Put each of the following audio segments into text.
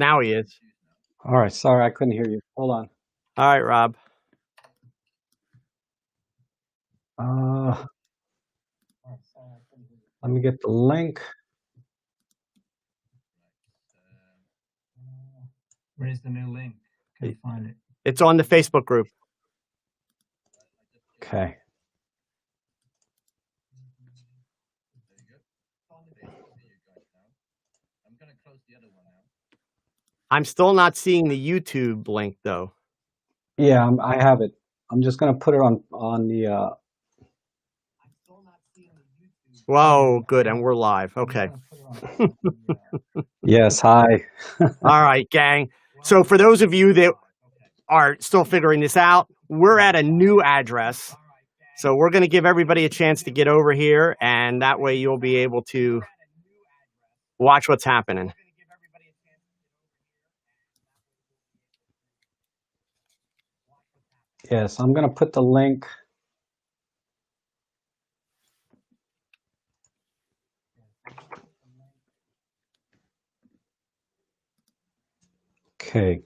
Now he is. All right. Sorry, I couldn't hear you. Hold on. All right, Rob. Let me get the link. Where's the new link? Can't find it. It's on the Facebook group. Okay. I'm still not seeing the YouTube link though. Yeah, I have it. I'm just gonna put it on the. Whoa, good, and we're live. Okay. Yes. Hi. All right, gang. So for those of you that are still figuring this out, we're at a new address. So we're going to give everybody a chance to get over here, and that way you'll be able to watch what's happening. Yes, I'm gonna put the link. Okay.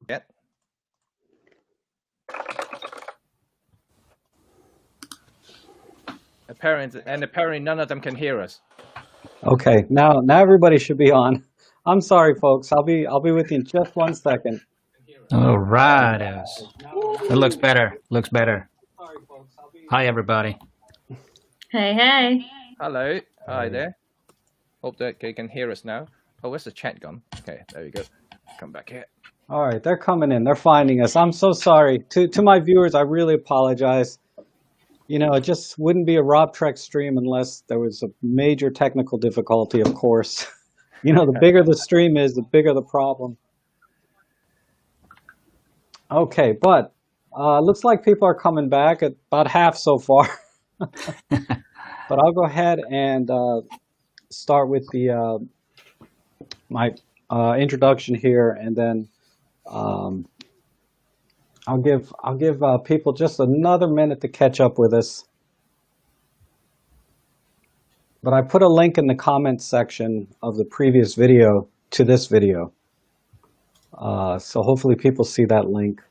Yet. Apparently none of them can hear us. Okay. Now everybody should be on. I'm sorry, folks. I'll be with you in just 1 second. All right. It looks better. Looks better. Hi, everybody. Hey, hey. Hello. Hi there. Hope that they can hear us now. Oh, where's the chat gone? Okay, there we go. Come back here. All right, they're coming in. They're finding us. I'm so sorry. To my viewers, I really apologize. You know, it just wouldn't be a Rob Trek stream unless there was a major technical difficulty, of course. You know, the bigger the stream is, the bigger the problem. Okay, but looks like people are coming back at about half so far. But I'll go ahead and start with the my introduction here, and then I'll give people just another minute to catch up with us. But I put a link in the comments section of the previous video to this video. So hopefully people see that link.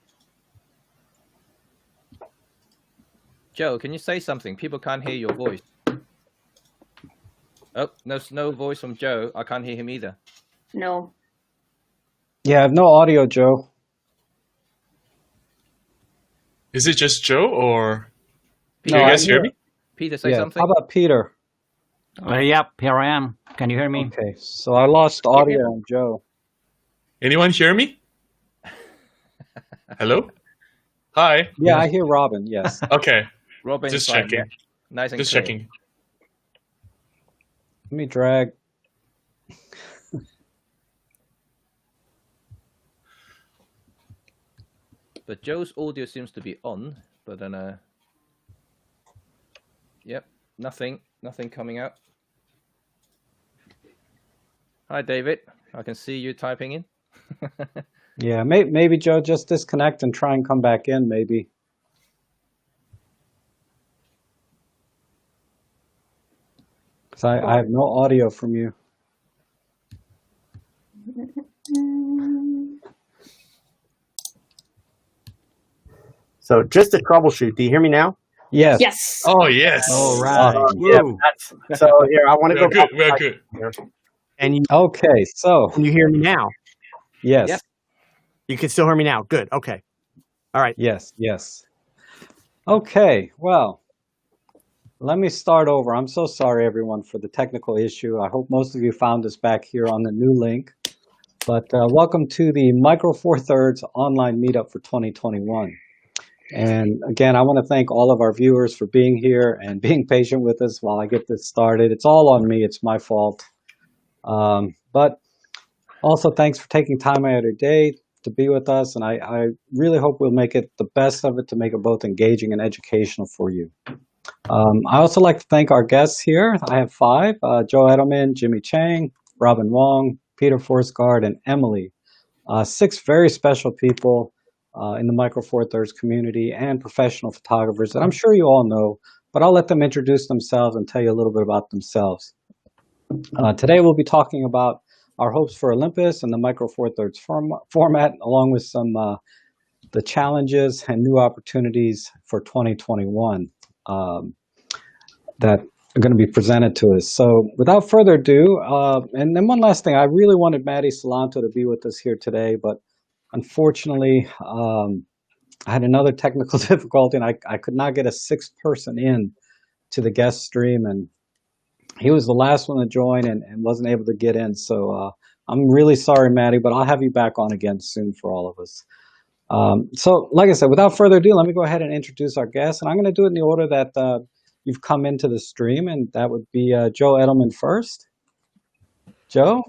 Joe, can you say something? People can't hear your voice. Oh, no voice from Joe. I can't hear him either. No. Yeah, I have no audio, Joe. Is it just Joe, or Peter, can you guys hear me? Peter, say something. How about Peter? Yep, here I am. Can you hear me? Okay, so I lost audio on Joe. Anyone hear me? Hello? Hi. Yeah, I hear Robin, yes. Okay. Robin, Just fine, checking. yeah. Nice and Just clear. checking. Let me drag. But Joe's audio seems to be on, but then yep, nothing coming out. Hi, David. I can see you typing in. Yeah, maybe Joe, just disconnect and try and come back in, maybe. Because I have no audio from you. So just to troubleshoot, do you hear me now? Yes. Yes. Oh, yes. All right. Yeah, so here, I want to go back. We're good. And you, Okay, so can you hear me now? yes. Yep. You can still hear me now. Good. Okay. All right. Yes. Okay, well, let me start over. I'm so sorry, everyone, for the technical issue. I hope most of you found us back here on the new link. But welcome to the Micro Four Thirds online meetup for 2021. And again, I want to thank all of our viewers for being here and being patient with us while I get this started. It's all on me. It's my fault. But also, thanks for taking time out of your day to be with us. And I really hope we'll make it the best of it to make it both engaging and educational for you. I also like to thank our guests here. I have 5, Joe Edelman, Jimmy Cheng, Robin Wong, Peter Forsgard, and Emily. 6 very special people in the Micro Four Thirds community and professional photographers that I'm sure you all know, but I'll let them introduce themselves and tell you a little bit about themselves. Today we'll be talking about our hopes for Olympus and the Micro Four Thirds format, along with some the challenges and new opportunities for 2021 that are going to be presented to us. So without further ado, and then one last thing, I really wanted Matti Sulanto to be with us here today, but unfortunately, I had another technical difficulty, and I could not get a 6th person in to the guest stream, and he was the last one to join and wasn't able to get in. So I'm really sorry, Matti, but I'll have you back on again soon for all of us. So like I said, without further ado, let me go ahead and introduce our guests, and I'm going to do it in the order that you've come into the stream, and that would be Joe Edelman first. Joe?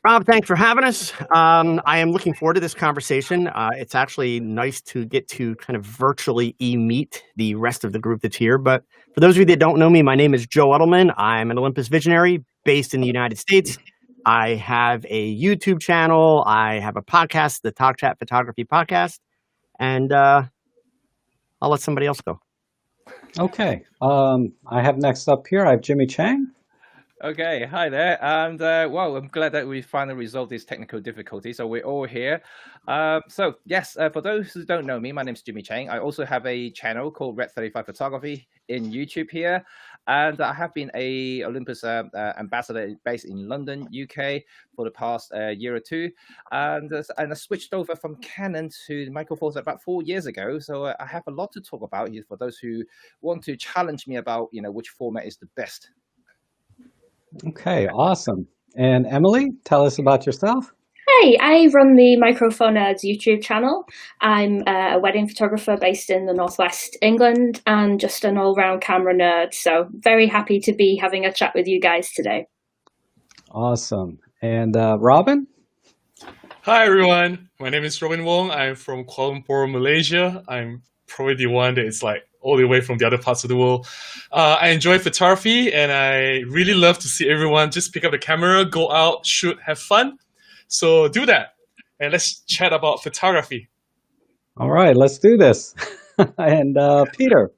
Rob, thanks for having us. I am looking forward to this conversation. It's actually nice to get to kind of virtually meet the rest of the group that's here. But for those of you that don't know me, my name is Joe Edelman. I'm an Olympus visionary based in the United States. I have a YouTube channel. I have a podcast, the Talk Chat Photography Podcast. And I'll let somebody else go. Okay. I have next up here, I have Jimmy Cheng. Okay, hi there, and well, I'm glad that we finally resolved these technical difficulties, so we're all here. So yes, for those who don't know me, my name's Jimmy Cheng. I also have a channel called Red 35 Photography in YouTube here, and I have been a Olympus ambassador based in London, UK, for the past year or two, and I switched over from Canon to Micro Four Thirds about 4 years ago. So I have a lot to talk about here for those who want to challenge me about, which format is the best. Okay, awesome. And Emily, tell us about yourself. Hey, I run the Micro Four Nerds YouTube channel. I'm a wedding photographer based in the Northwest England and just an all-round camera nerd. So very happy to be having a chat with you guys today. Awesome. And Robin? Hi, everyone. My name is Robin Wong. I'm from Kuala Lumpur, Malaysia. I'm probably the one that is like all the way from the other parts of the world. I enjoy photography, and I really love to see everyone just pick up the camera, go out, shoot, have fun. So do that, and let's chat about photography. All right, let's do this. And Peter.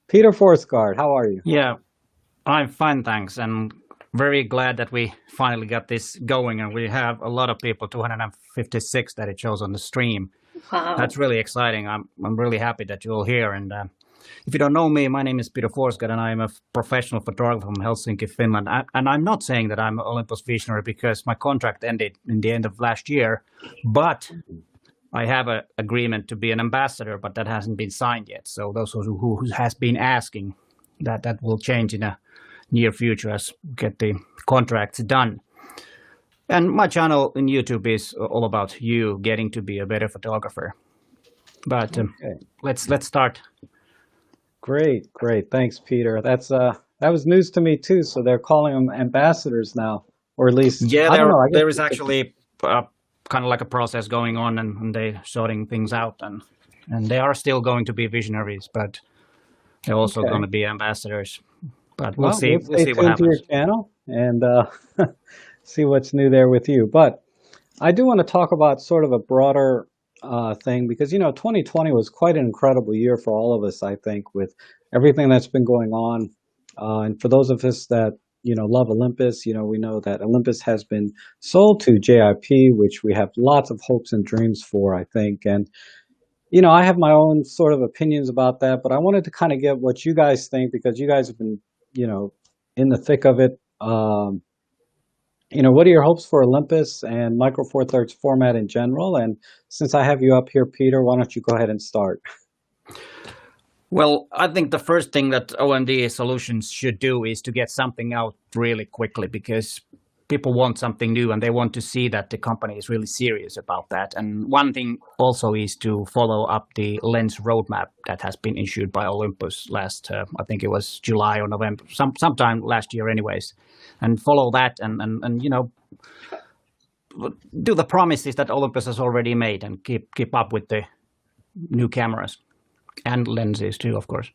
Peter Forsgard, how are you? Yeah, I'm fine, thanks. And very glad that we finally got this going, and we have a lot of people, 256 that it shows on the stream. Wow. That's really exciting. I'm really happy that you're all here. And if you don't know me, my name is Peter Forsgard, and I'm a professional photographer from Helsinki, Finland. And I'm not saying that I'm an Olympus visionary because my contract ended in the end of last year, but I have an agreement to be an ambassador, but that hasn't been signed yet. So those who has been asking, that will change in a near future as we get the contracts done. And my channel in YouTube is all about you getting to be a better photographer. But let's start. Great. Thanks, Peter. That was news to me too. So they're calling them ambassadors now, or at least there is actually kind of like a process going on, and they're sorting things out, and they are still going to be visionaries, but they're also going to be ambassadors. But we'll see. We'll see what happens. To your channel and see what's new there with you. But I do want to talk about sort of a broader thing because 2020 was quite an incredible year for all of us. I think with everything that's been going on, and for those of us that love Olympus, we know that Olympus has been sold to JIP, which we have lots of hopes and dreams for. I think, and I have my own sort of opinions about that, but I wanted to kind of get what you guys think because you guys have been in the thick of it. What are your hopes for Olympus and Micro Four Thirds format in general? And since I have you up here, Peter, why don't you go ahead and start? Well, I think the first thing that OMD Solutions should do is to get something out really quickly because people want something new and they want to see that the company is really serious about that. And one thing also is to follow up the lens roadmap that has been issued by Olympus last, I think it was July or November, sometime last year anyways, and follow that and do the promises that Olympus has already made and keep up with the new cameras and lenses too, of course.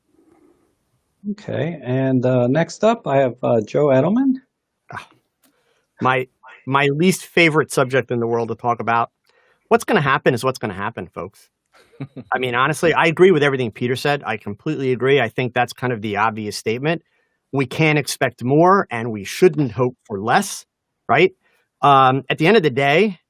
Okay, and next up I have Joe Edelman. My least favorite subject in the world to talk about. What's going to happen is what's going to happen, folks. I mean, honestly, I agree with everything Peter said. I completely agree. I think that's kind of the obvious statement. We can't expect more and we shouldn't hope for less, right? At the end of the day,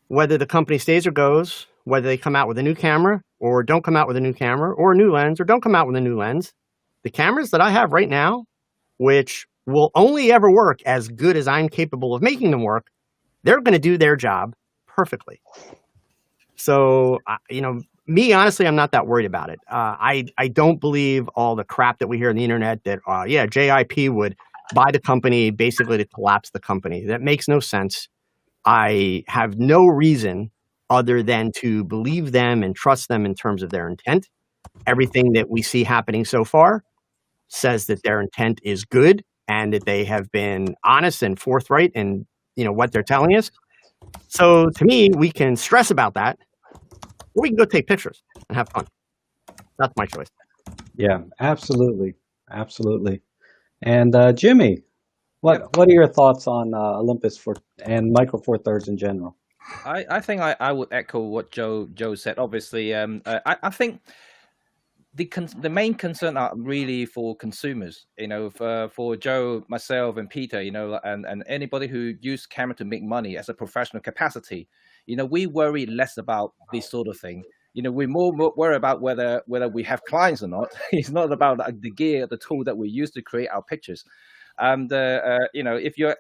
whether the company stays or goes, whether they come out with a new camera or don't come out with a new camera or a new lens or don't come out with a new lens, the cameras that I have right now, which will only ever work as good as I'm capable of making them work, they're going to do their job perfectly. So, me, honestly, I'm not that worried about it. I don't believe all the crap that we hear on the internet that, JIP would buy the company basically to collapse the company. That makes no sense. I have no reason other than to believe them and trust them in terms of their intent. Everything that we see happening so far says that their intent is good and that they have been honest and forthright in what they're telling us. So to me, we can stress about that, or we can go take pictures and have fun. That's my choice. Yeah, absolutely. And Jimmy, what are your thoughts on Olympus and Micro Four Thirds in general? I think I would echo what Joe said. Obviously, I think the main concern are really for consumers. For Joe, myself, and Peter. And anybody who use camera to make money as a professional capacity. We worry less about this sort of thing. We more worry about whether we have clients or not. It's not about the gear, the tool that we use to create our pictures. And if you're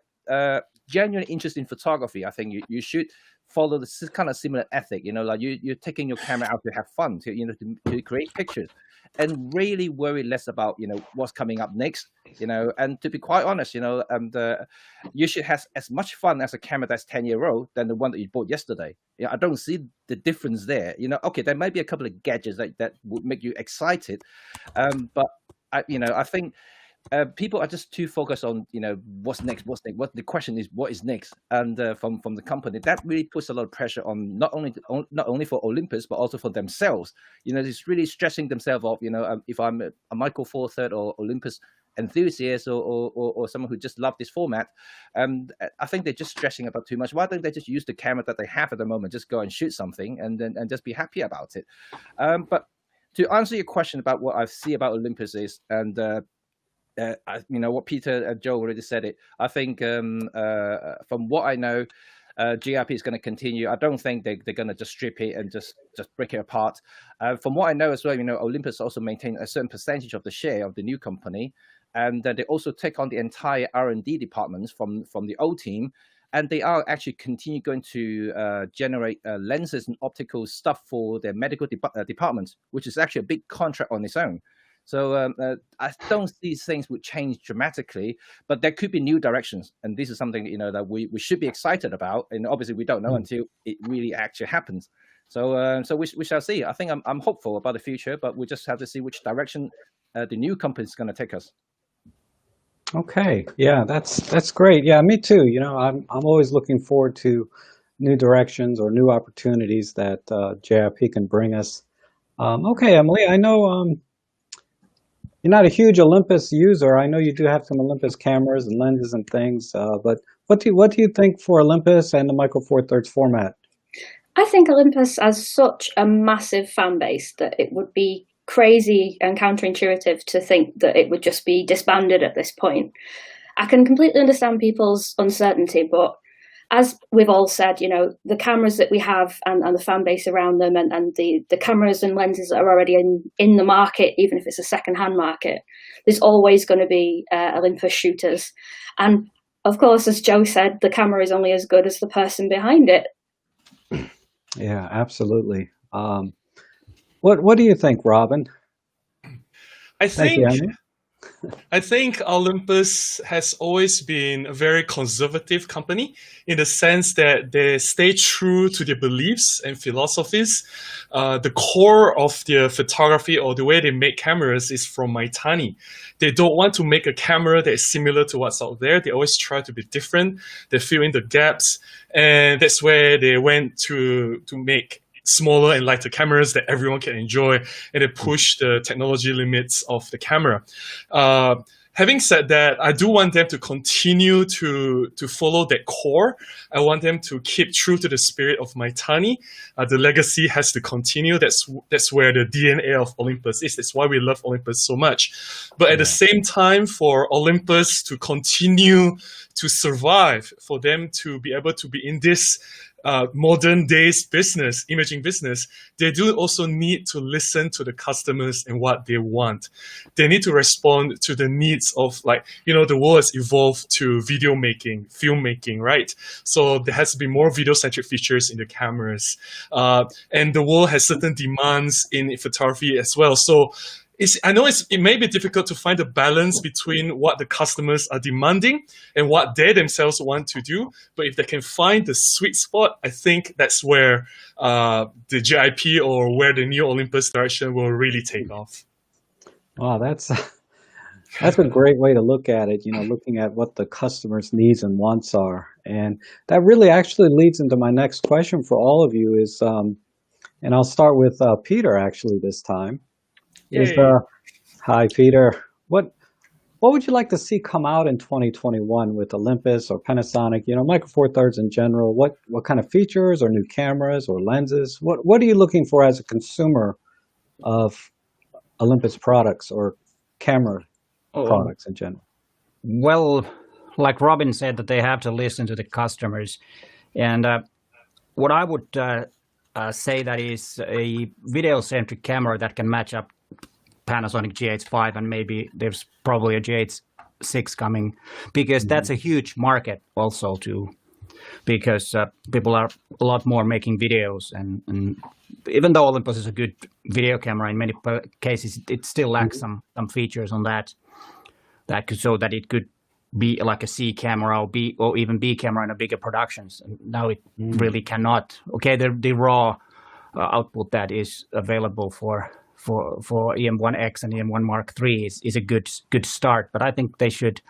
genuinely interested in photography, I think you should follow this kind of similar ethic. Like you're taking your camera out to have fun, to create pictures, and really worry less about what's coming up next. And to be quite honest, you should have as much fun as a camera that's 10-year-old than the one that you bought yesterday. I don't see the difference there. Okay, there might be a couple of gadgets that would make you excited, but I think people are just too focused on what's next. What the question is, what is next? And from the company, that really puts a lot of pressure on not only for Olympus but also for themselves. It's really stressing themselves off. If I'm a Micro Four Thirds or Olympus enthusiast or someone who just love this format, I think they're just stressing about too much. Why don't they just use the camera that they have at the moment, just go and shoot something and just be happy about it? But to answer your question about what I see about Olympus is, and what Peter and Joe already said it. I think from what I know, GRP is going to continue. I don't think they're going to just strip it and just break it apart. From what I know as well, Olympus also maintain a certain percentage of the share of the new company, and they also take on the entire R&D departments from the old team, and they are actually going to generate lenses and optical stuff for their medical departments, which is actually a big contract on its own. So I don't see these things would change dramatically, but there could be new directions, and this is something that we should be excited about. And obviously, we don't know until it really actually happens. So we shall see. I think I'm hopeful about the future, but we just have to see which direction the new company is going to take us. Okay, yeah, that's great. Yeah, me too. I'm always looking forward to new directions or new opportunities that JIP can bring us. Okay, Emily, I know. You're not a huge Olympus user. I know you do have some Olympus cameras and lenses and things, but what do you think for Olympus and the Micro Four Thirds format? I think Olympus has such a massive fan base that it would be crazy and counterintuitive to think that it would just be disbanded at this point. I can completely understand people's uncertainty, but as we've all said, the cameras that we have and the fan base around them and the cameras and lenses that are already in the market, even if it's a second-hand market, there's always going to be Olympus shooters. And of course, as Joe said, the camera is only as good as the person behind it. Yeah, absolutely. What do you think, Robin? I think I think Olympus has always been a very conservative company in the sense that they stay true to their beliefs and philosophies. The core of their photography or the way they make cameras is from Maitani. They don't want to make a camera that is similar to what's out there. They always try to be different. They fill in the gaps, and that's where they went to make smaller and lighter cameras that everyone can enjoy, and they push the technology limits of the camera. Having said that, I do want them to continue to follow that core. I want them to keep true to the spirit of Maitani. The legacy has to continue. That's where the DNA of Olympus is. That's why we love Olympus so much. But at the same time, for Olympus to continue to survive, for them to be able to be in this modern days business, imaging business, they do also need to listen to the customers and what they want. They need to respond to the needs of, like, the world has evolved to video making, filmmaking, right? So there has to be more video-centric features in the cameras. And the world has certain demands in photography as well. So I know it may be difficult to find a balance between what the customers are demanding and what they themselves want to do. But if they can find the sweet spot, I think that's where the JIP or where the new Olympus direction will really take off. Wow, that's a great way to look at it, looking at what the customer's needs and wants are. And that really actually leads into my next question for all of you is, and I'll start with Peter actually this time. Hi, Peter. What would you like to see come out in 2021 with Olympus or Panasonic? Micro Four Thirds in general. What kind of features or new cameras or lenses? What are you looking for as a consumer of Olympus products or camera products in general? Well, like Robin said, that they have to listen to the customers, and what I would say that is a video-centric camera that can match up Panasonic GH5, and maybe there's probably a GH6 coming, because that's a huge market also too, because people are a lot more making videos, and even though Olympus is a good video camera in many cases, it still lacks some features on that could show that it could be like a C camera or even B camera in a bigger productions. And now it really cannot. Okay, the raw output that is available for EM1X and EM1 Mark III is a good start, but I think they should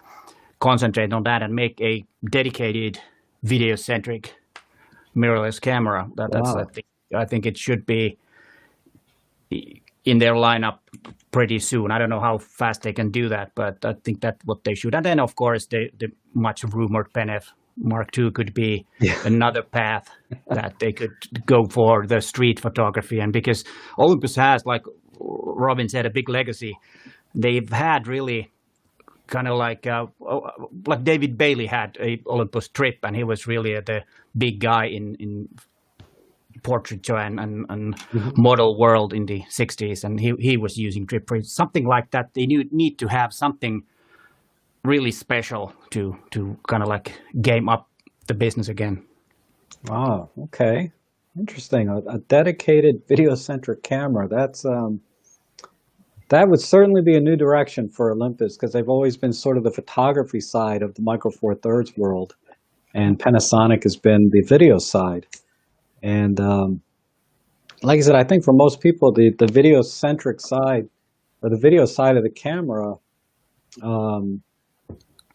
concentrate on that and make a dedicated video-centric mirrorless camera. I think it should be in their lineup pretty soon. I don't know how fast they can do that, but I think that's what they should. And then, of course, the much rumored PenF Mark II could be another path that they could go for, the street photography. And because Olympus has, like Robin said, a big legacy, they've had really kind of like David Bailey had a Olympus trip, and he was really the big guy in portraiture and model world in the 60s, and he was using trip for something like that. They need to have something really special to kind of like game up the business again. Wow, okay. Interesting. A dedicated video-centric camera. That would certainly be a new direction for Olympus, because they've always been sort of the photography side of the Micro Four Thirds world, and Panasonic has been the video side. And like I said, I think for most people, the video-centric side or the video side of the camera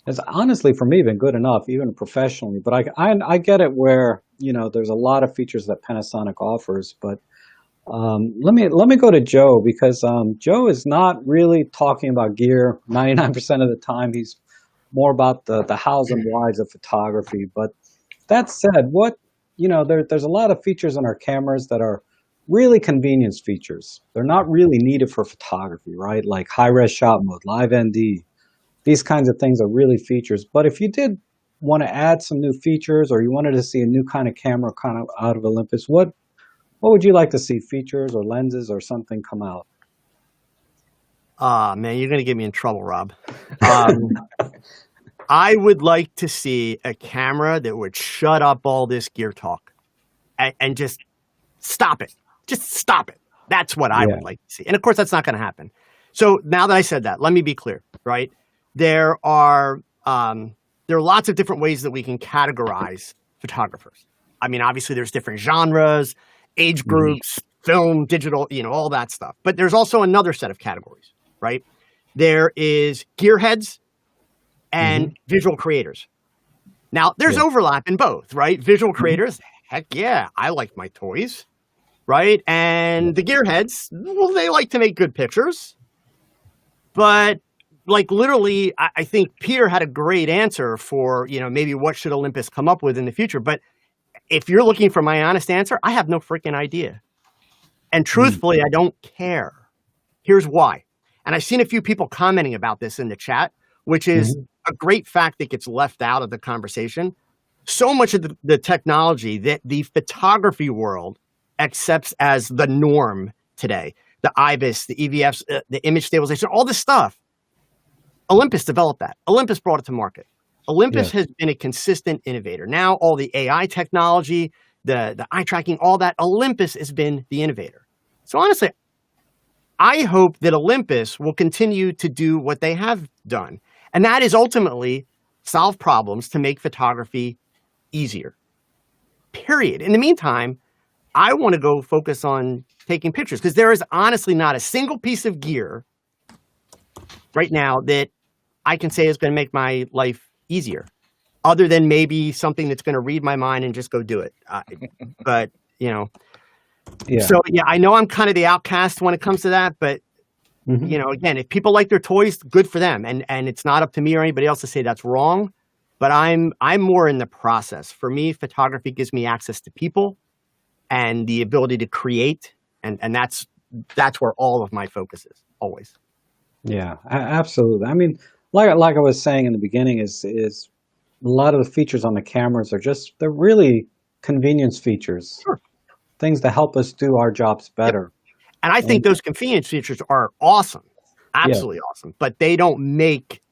has honestly, for me, been good enough, even professionally. But I get it where, there's a lot of features that Panasonic offers. But let me go to Joe, because Joe is not really talking about gear 99% of the time. He's more about the hows and whys of photography. But that said, there's a lot of features in our cameras that are really convenience features. They're not really needed for photography, right? Like high-res shot mode, live ND. These kinds of things are really features. But if you did want to add some new features, or you wanted to see a new kind of camera kind of out of Olympus, what would you like to see, features or lenses or something come out? Man, you're going to get me in trouble, Rob. I would like to see a camera that would shut up all this gear talk and just stop it. Just stop it. That's what I would like to see. And of course, that's not going to happen. So now that I said that, let me be clear, right? There are lots of different ways that we can categorize photographers. I mean, obviously there's different genres, age groups, film, digital, all that stuff. But there's also another set of categories, right? There is gearheads and visual creators. Now, there's overlap in both, right? Visual creators, heck yeah, I like my toys, right? And the gearheads, well, they like to make good pictures. But like literally, I think Peter had a great answer for, maybe what should Olympus come up with in the future. But if you're looking for my honest answer, I have no freaking idea. And truthfully, I don't care. Here's why. And I've seen a few people commenting about this in the chat, which is a great fact that gets left out of the conversation. So much of the technology that the photography world accepts as the norm today, the IBIS, the EVFs, the image stabilization, all this stuff, Olympus developed that. Olympus brought it to market. Olympus has been a consistent innovator. Now all the AI technology, the eye tracking, all that, Olympus has been the innovator. So honestly, I hope that Olympus will continue to do what they have done. And that is ultimately solve problems to make photography easier. Period. In the meantime, I want to go focus on taking pictures because there is honestly not a single piece of gear right now that I can say is going to make my life easier, other than maybe something that's going to read my mind and just go do it. But, so yeah, I know I'm kind of the outcast when it comes to that, but again, if people like their toys, good for them. And it's not up to me or anybody else to say that's wrong, but I'm more in the process. For me, photography gives me access to people and the ability to create. And that's where all of my focus is always. Yeah, absolutely. I mean, like I was saying in the beginning, is a lot of the features on the cameras are they're really convenience features, things to help us do our jobs better. And I think those convenience features are awesome, absolutely awesome, but they don't make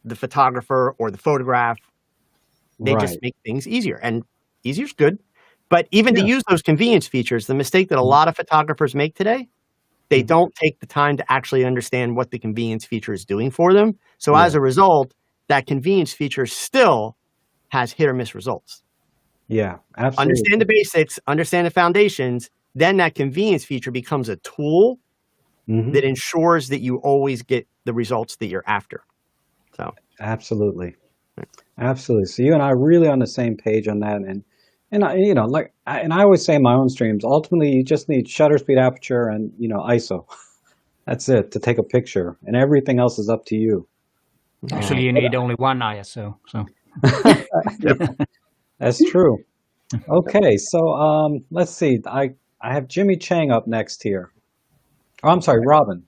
the photographer or the photograph. They just make things easier, and easier's good. But even to use those convenience features, the mistake that a lot of photographers make today, they don't take the time to actually understand what the convenience feature is doing for them. So as a result, that convenience feature still has hit or miss results. Yeah, absolutely. Understand the basics, understand the foundations, then that convenience feature becomes a tool that ensures that you always get the results that you're after. So absolutely. Absolutely. So you and I are really on the same page on that. And I always say in my own streams, ultimately you just need shutter speed, aperture, and ISO. That's it to take a picture, and everything else is up to you. Actually, you need only one ISO. So that's true. Okay, so let's see. I have Jimmy Cheng up next here. Oh, I'm sorry, Robin.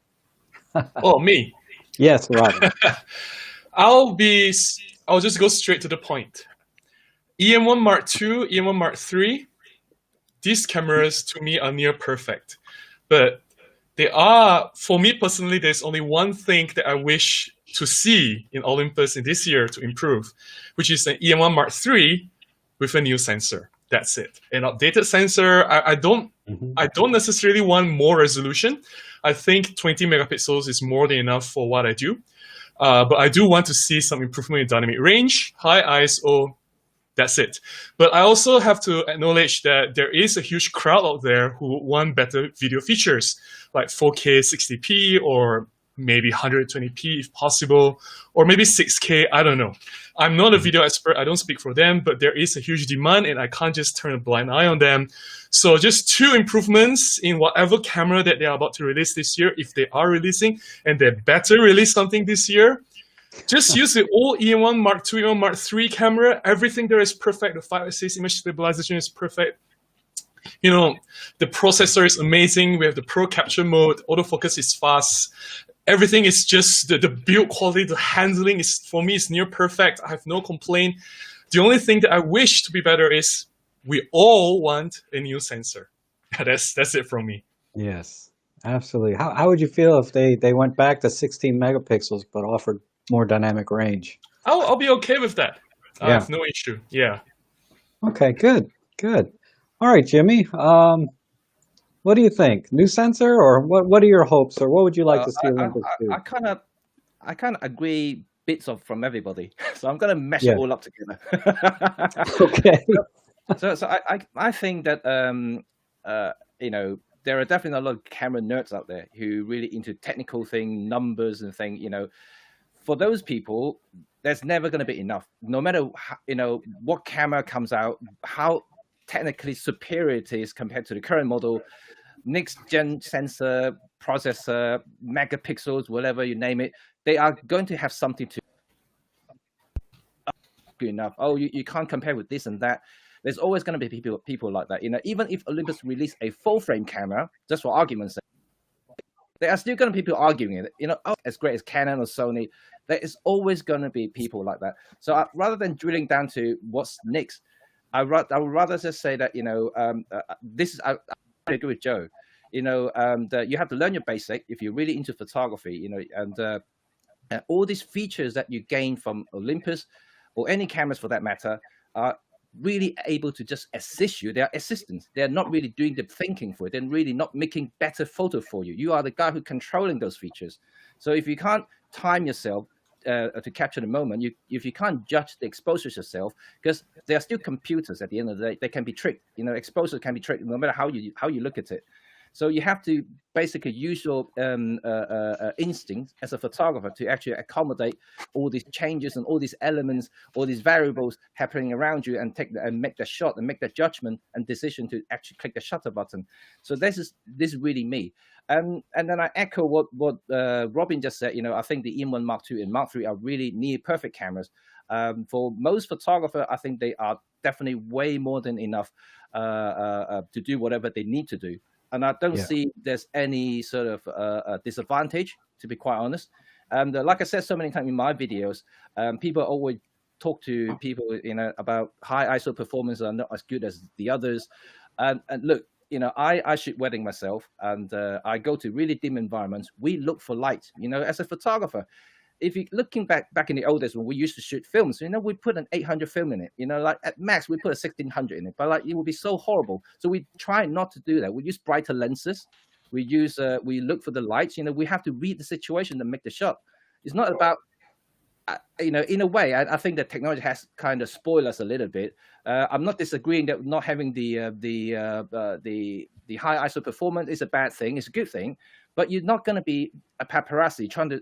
Oh, me. Yes, Robin. I'll just go straight to the point. EM1 Mark II, EM1 Mark III, these cameras to me are near perfect. But for me personally, there's only one thing that I wish to see in Olympus in this year to improve, which is an EM1 Mark III with a new sensor. That's it. An updated sensor. I don't necessarily want more resolution. I think 20 megapixels is more than enough for what I do. But I do want to see some improvement in dynamic range, high ISO. That's it. But I also have to acknowledge that there is a huge crowd out there who want better video features, like 4K 60p or maybe 120p if possible, or maybe 6K, I don't know. I'm not a video expert, I don't speak for them, but there is a huge demand and I can't just turn a blind eye on them. So just 2 improvements in whatever camera that they are about to release this year, if they are releasing, and they better release something this year. Just use the old EM1 Mark II, EM1 Mark III camera. Everything there is perfect. The 5/6 image stabilization is perfect. The processor is amazing. We have the pro capture mode. Autofocus is fast. Everything is just the build quality, the handling is, for me, is near perfect. I have no complaint. The only thing that I wish to be better is we all want a new sensor. That's it from me. Yes, absolutely. How would you feel if they went back to 16 megapixels but offered more dynamic range? I'll be okay with that. I have no issue. Yeah. Okay, good. All right, Jimmy. What do you think? New sensor, or what are your hopes, or what would you like to see Olympus do? I kind of agree bits of from everybody, so I'm going to mesh Yeah. it all up together. Okay. So I think that there are definitely a lot of camera nerds out there who really into technical thing, numbers and thing. For those people, there's never going to be enough. No matter how, what camera comes out, how technically superior it is compared to the current model, next gen sensor, processor, megapixels, whatever you name it, they are going to have something to good enough. Oh, you can't compare with this and that. There's always going to be people like that. Even if Olympus release a full frame camera, just for argument's sake, there are still going to be people arguing it. Oh, as great as Canon or Sony, there is always going to be people like that. So rather than drilling down to what's next, I would rather just say that this is I agree with Joe. You have to learn your basic if you're really into photography. And all these features that you gain from Olympus or any cameras for that matter are really able to just assist you. They are assistants. They're not really doing the thinking for it. They're really not making better photo for you. You are the guy who's controlling those features. So if you can't time yourself to capture the moment, if you can't judge the exposures yourself, because they are still computers at the end of the day, they can be tricked. Exposures can be tricked no matter how you look at it. So you have to basically use your instinct as a photographer to actually accommodate all these changes and all these elements, all these variables happening around you, and make the shot and make the judgment and decision to actually click the shutter button. So this is really me. And then I echo what Robin just said. I think the M1 Mark II and Mark III are really near perfect cameras. For most photographers, I think they are definitely way more than enough to do whatever they need to do. And I don't see there's any sort of disadvantage, to be quite honest. And like I said so many times in my videos, people always talk to people, about high ISO performance are not as good as the others. And look, I shoot wedding myself, and I go to really dim environments. We look for light. As a photographer, if you're looking back in the old days when we used to shoot films, we put an 800 film in it. Like at max, we put a 1600 in it, but it would be so horrible. So we try not to do that. We use brighter lenses. We look for the lights. We have to read the situation to make the shot. It's not about, in a way, I think that technology has kind of spoiled us a little bit. I'm not disagreeing that not having the high ISO performance is a bad thing. It's a good thing, but you're not going to be a paparazzi trying to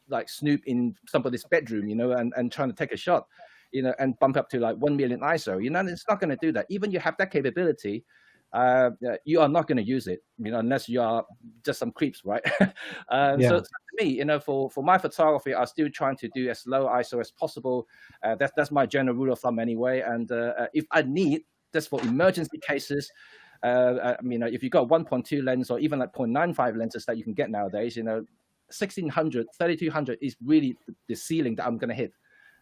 like snoop in somebody's bedroom, and trying to take a shot, and bump up to 1 million ISO. It's not going to do that. Even you have that capability, you are not going to use it, unless you are just some creeps, right? So to me, for my photography, I'm still trying to do as low ISO as possible. That's my general rule of thumb anyway. And if I need, just for emergency cases, if you've got 1.2 lens or even 0.95 lenses that you can get nowadays, 1600, 3200 is really the ceiling that I'm going to hit.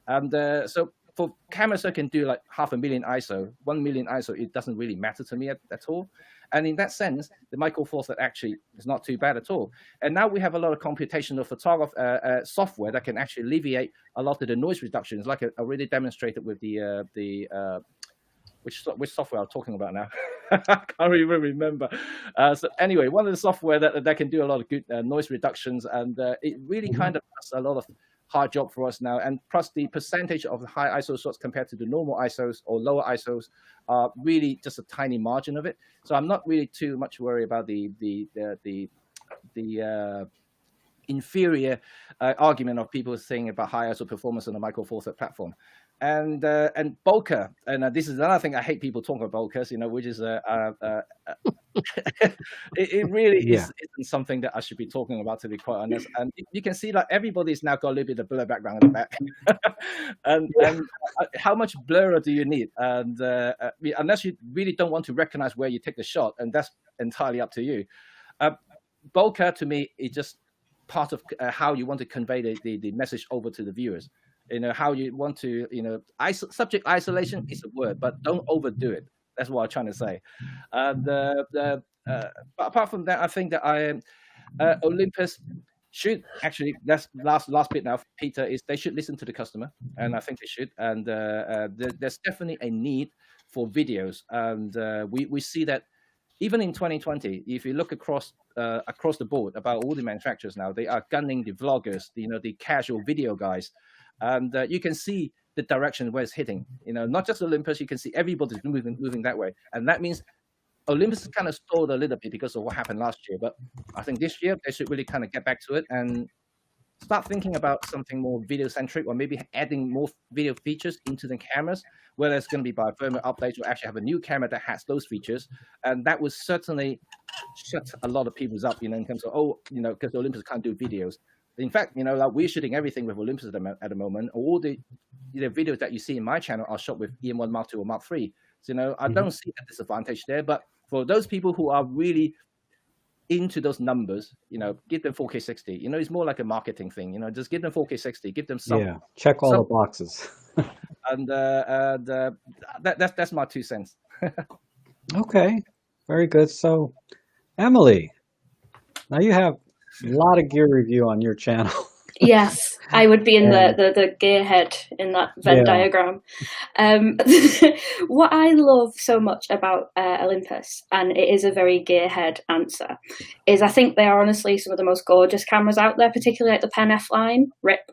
And so for cameras that can do 500,000 ISO, 1 million ISO, it doesn't really matter to me at all. And in that sense, the Micro Four Thirds actually is not too bad at all. And now we have a lot of computational photography software that can actually alleviate a lot of the noise reductions, like I already demonstrated with which software I'm talking about now. I can't even remember. So anyway, one of the software that can do a lot of good noise reductions, and it really kind of does a lot of hard job for us now. And plus the percentage of high ISO shots compared to the normal ISOs or lower ISOs are really just a tiny margin of it. So I'm not really too much worried about the inferior argument of people saying about high ISO performance on the Micro Four Thirds platform. And bokeh, and this is another thing I hate people talking about bokehs, which is it really isn't something that I should be talking about, to be quite honest. And you can see everybody's now got a little bit of blur background in the back, and how much blur do you need? And unless you really don't want to recognize where you take the shot, and that's entirely up to you. Bokeh to me is just part of how you want to convey the message over to the viewers. How you want to, subject isolation is a word, but don't overdo it. That's what I'm trying to say. But apart from that, I think that Olympus should actually, that's last bit now for Peter, is they should listen to the customer, and I think they should. And there's definitely a need for videos, and we see that even in 2020, if you look across the board about all the manufacturers now, they are gunning the vloggers, the casual video guys, and you can see the direction where it's hitting. Not just Olympus, you can see everybody's moving that way, and that means Olympus kind of stalled a little bit because of what happened last year. But I think this year they should really kind of get back to it and start thinking about something more video centric, or maybe adding more video features into the cameras, whether it's going to be by firmware updates or actually have a new camera that has those features. And that would certainly shut a lot of people's up, in terms of, because Olympus can't do videos. In fact, like we're shooting everything with Olympus at the moment. All the videos that you see in my channel are shot with EM1 Mark II or Mark III. So, I don't see a disadvantage there. But for those people who are really into those numbers, give them 4K 60. It's more like a marketing thing. Just give them 4K 60. Give them some. Yeah, check all the boxes. And that's my 2 cents. Okay, very good. So, Emily, now you have a lot of gear review on your channel. Yes, I would be in the gear head in that Venn diagram. What I love so much about Olympus, and it is a very gearhead answer, is I think they are honestly some of the most gorgeous cameras out there, particularly like the Pen F line, RIP.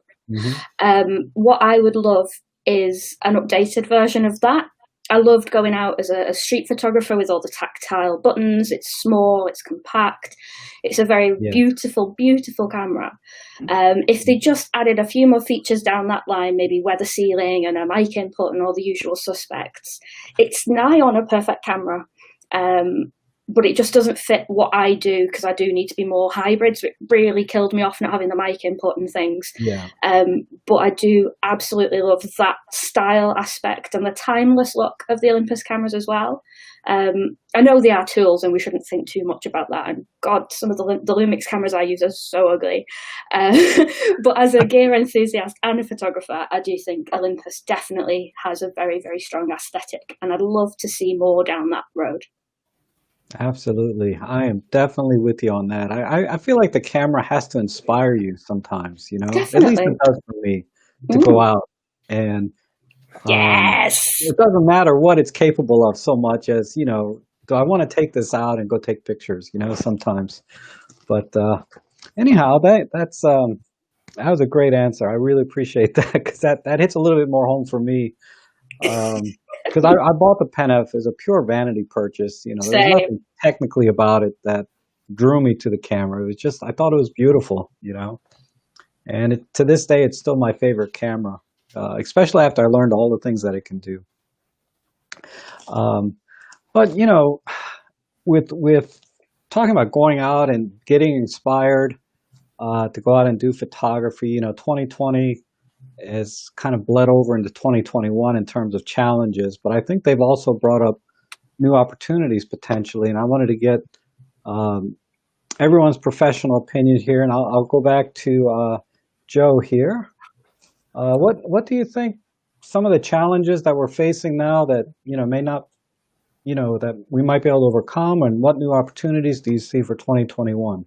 What I would love is an updated version of that. I loved going out as a street photographer with all the tactile buttons. It's small, it's compact. It's a very beautiful, beautiful camera. If they just added a few more features down that line, maybe weather sealing and a mic input and all the usual suspects, it's nigh on a perfect camera. But it just doesn't fit what I do, because I do need to be more hybrid. So it really killed me off not having the mic input and things. But I do absolutely love that style aspect and the timeless look of the Olympus cameras as well. I know they are tools and we shouldn't think too much about that. And God, some of the Lumix cameras I use are so ugly. But as a gear enthusiast and a photographer, I do think Olympus definitely has a very, very strong aesthetic. And I'd love to see more down that road. Absolutely. I am definitely with you on that. I feel like the camera has to inspire you sometimes, Definitely. At least it does for me, to go out. And Yes. it doesn't matter what it's capable of so much as, do I want to take this out and go take pictures, sometimes. But anyhow, that was a great answer. I really appreciate that, because that hits a little bit more home for me. Because I bought the Pen F as a pure vanity purchase. There's nothing technically about it that drew me to the camera. It was just, I thought it was beautiful, and to this day, it's still my favorite camera, especially after I learned all the things that it can do. But, with talking about going out and getting inspired to go out and do photography, 2020 has kind of bled over into 2021 in terms of challenges, but I think they've also brought up new opportunities potentially. And I wanted to get everyone's professional opinion here, and I'll go back to Joe here. What do you think some of the challenges that we're facing now that may not, that we might be able to overcome, and what new opportunities do you see for 2021?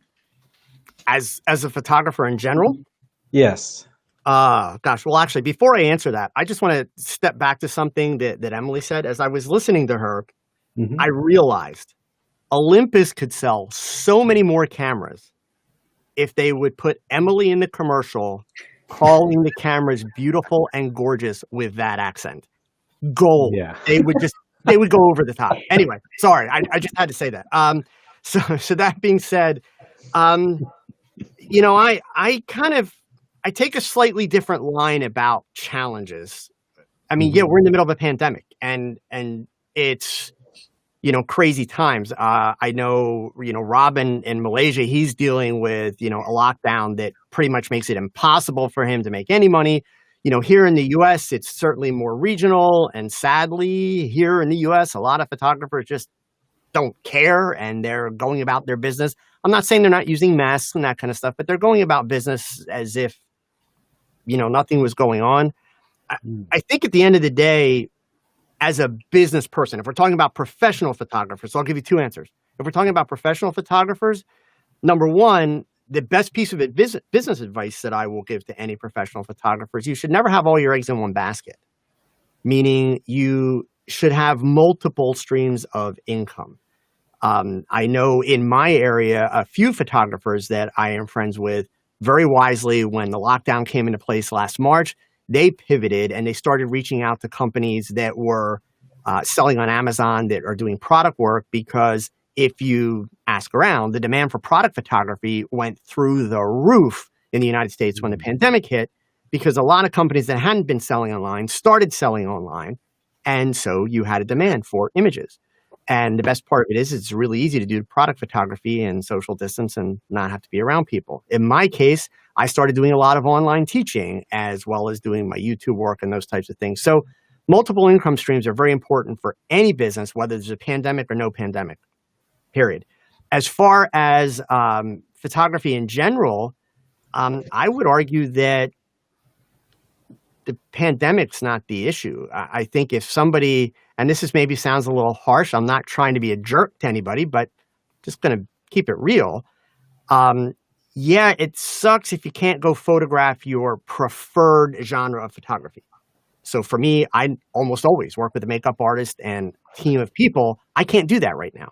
As a photographer in general? Yes. Gosh. Well, actually, before I answer that, I just want to step back to something that Emily said. As I was listening to her, I realized Olympus could sell so many more cameras if they would put Emily in the commercial calling the cameras beautiful and gorgeous with that accent. Gold. Yeah. They would go over the top. Anyway, sorry. I just had to say that. So that being said, I take a slightly different line about challenges. I mean, yeah, we're in the middle of a pandemic and it's, crazy times. I know, Robin in Malaysia, he's dealing with, a lockdown that pretty much makes it impossible for him to make any money. Here in the US, it's certainly more regional. And sadly, here in the US, a lot of photographers just don't care and they're going about their business. I'm not saying they're not using masks and that kind of stuff, but they're going about business as if, nothing was going on. I think at the end of the day, as a business person, if we're talking about professional photographers, so I'll give you two answers. If we're talking about professional photographers, number one, the best piece of business advice that I will give to any professional photographers, you should never have all your eggs in one basket, meaning you should have multiple streams of income. I know in my area, a few photographers that I am friends with very wisely, when the lockdown came into place last March, they pivoted and they started reaching out to companies that were selling on Amazon that are doing product work, because if you ask around, the demand for product photography went through the roof in the United States when the pandemic hit, because a lot of companies that hadn't been selling online started selling online. And so you had a demand for images. And the best part of it is it's really easy to do product photography and social distance and not have to be around people. In my case, I started doing a lot of online teaching as well as doing my YouTube work and those types of things. So multiple income streams are very important for any business, whether there's a pandemic or no pandemic, period. As far as photography in general, I would argue that the pandemic's not the issue. I think if somebody, and this is maybe sounds a little harsh, I'm not trying to be a jerk to anybody, but just going to keep it real. Yeah, it sucks if you can't go photograph your preferred genre of photography. So for me, I almost always work with a makeup artist and team of people. I can't do that right now.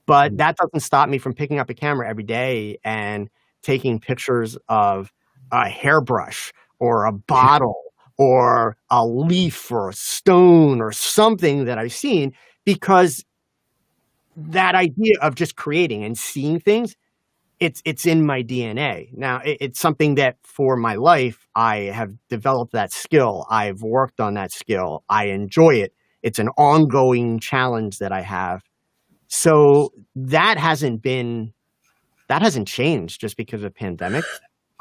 But that doesn't stop me from picking up a camera every day and taking pictures of a hairbrush or a bottle or a leaf or a stone or something that I've seen, because that idea of just creating and seeing things, it's in my DNA. Now, it's something that for my life, I have developed that skill. I've worked on that skill. I enjoy it. It's an ongoing challenge that I have. So that hasn't changed just because of the pandemic.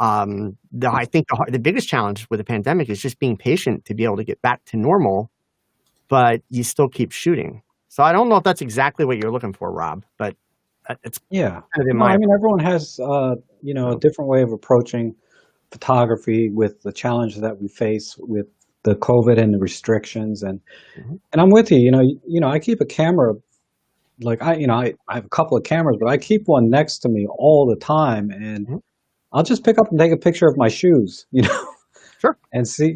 I think the biggest challenge with the pandemic is just being patient to be able to get back to normal, but you still keep shooting. So I don't know if that's exactly what you're looking for, Rob, but it's kind of in my. I mean, everyone has a different way of approaching photography with the challenges that we face with the COVID and the restrictions, and I'm with you. I keep a camera. Like I have a couple of cameras, but I keep one next to me all the time, and I'll just pick up and take a picture of my shoes, Sure, and see,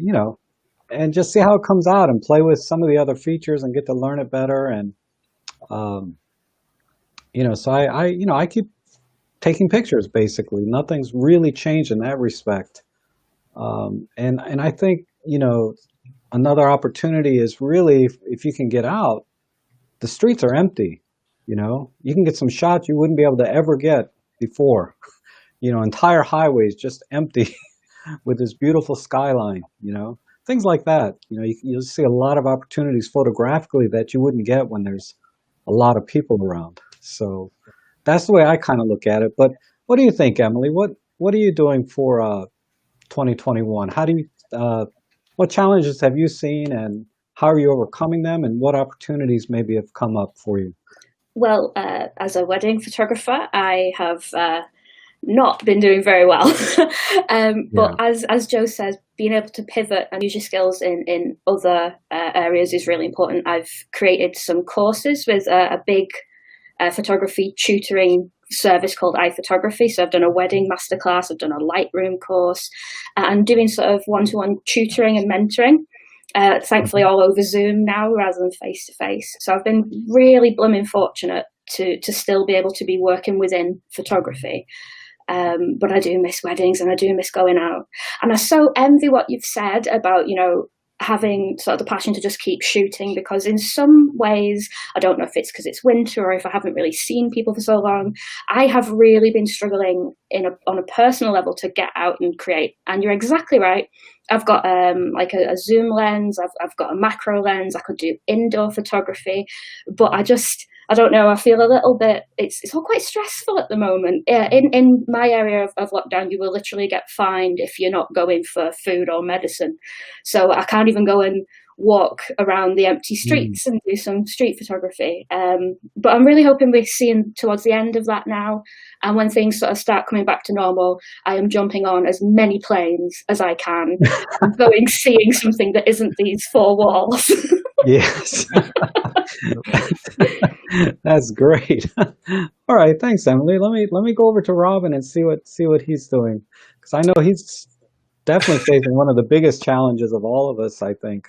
and just see how it comes out, and play with some of the other features and get to learn it better. And so I keep taking pictures. Basically, nothing's really changed in that respect. And I think another opportunity is really if you can get out, the streets are empty. You can get some shots you wouldn't be able to ever get before. Entire highways just empty with this beautiful skyline, things like that. You'll see a lot of opportunities photographically that you wouldn't get when there's a lot of people around. So that's the way I kind of look at it. But what do you think, Emily? What are you doing for 2021? How do you, what challenges have you seen, and how are you overcoming them, and what opportunities maybe have come up for you? Well, as a wedding photographer, I have not been doing very well. But as Joe says, being able to pivot and use your skills in other areas is really important. I've created some courses with a big photography tutoring service called iPhotography. So I've done a wedding masterclass, I've done a Lightroom course, and doing sort of one-to-one tutoring and mentoring. Thankfully all over Zoom now rather than face-to-face. So I've been really blooming fortunate to still be able to be working within photography. But I do miss weddings and I do miss going out. And I so envy what you've said about, having sort of the passion to just keep shooting, because in some ways, I don't know if it's because it's winter or if I haven't really seen people for so long, I have really been struggling on a personal level to get out and create. And you're exactly right. I've got like a zoom lens, I've got a macro lens, I could do indoor photography, but I don't know, I feel a little bit, it's all quite stressful at the moment. In my area of lockdown, you will literally get fined if you're not going for food or medicine. So I can't even go and walk around the empty streets and do some street photography. But I'm really hoping we're seeing towards the end of that now. And when things sort of start coming back to normal, I am jumping on as many planes as I can, going seeing something that isn't these four walls. Yes. That's great. All right, thanks, Emily. Let me go over to Robin and see what he's doing, because I know he's definitely facing one of the biggest challenges of all of us, I think.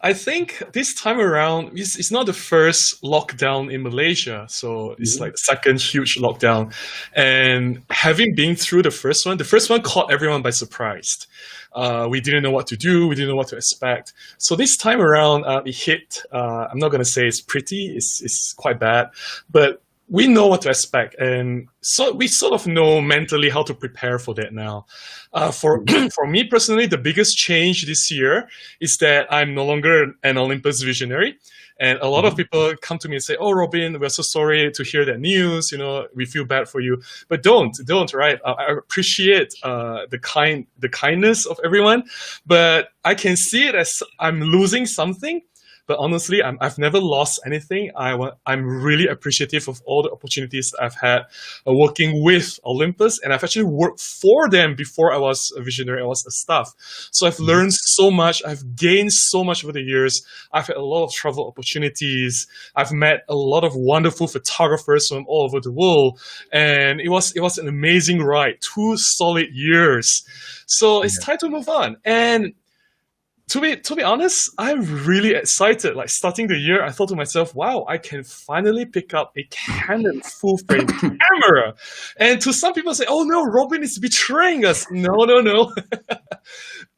I think this time around, it's not the first lockdown in Malaysia. So it's like the second huge lockdown. And having been through the first one caught everyone by surprise. We didn't know what to do. We didn't know what to expect. So this time around, it hit, I'm not going to say it's pretty. It's quite bad. But we know what to expect, and so we sort of know mentally how to prepare for that now. For me personally, the biggest change this year is that I'm no longer an Olympus visionary, and a lot of people come to me and say, "Oh, Robin, we're so sorry to hear that news. You know, we feel bad for you." But don't, right? I appreciate the kindness of everyone, but I can see it as I'm losing something. But honestly, I've never lost anything. I'm really appreciative of all the opportunities that I've had working with Olympus, and I've actually worked for them before I was a visionary. I was a staff. So I've learned so much. I've gained so much over the years. I've had a lot of travel opportunities. I've met a lot of wonderful photographers from all over the world, and it was an amazing ride. 2 solid years. So it's time to move on. And to be honest, I'm really excited. Like starting the year, I thought to myself, wow, I can finally pick up a Canon full frame camera. And to some people say, oh no, Robin is betraying us. No.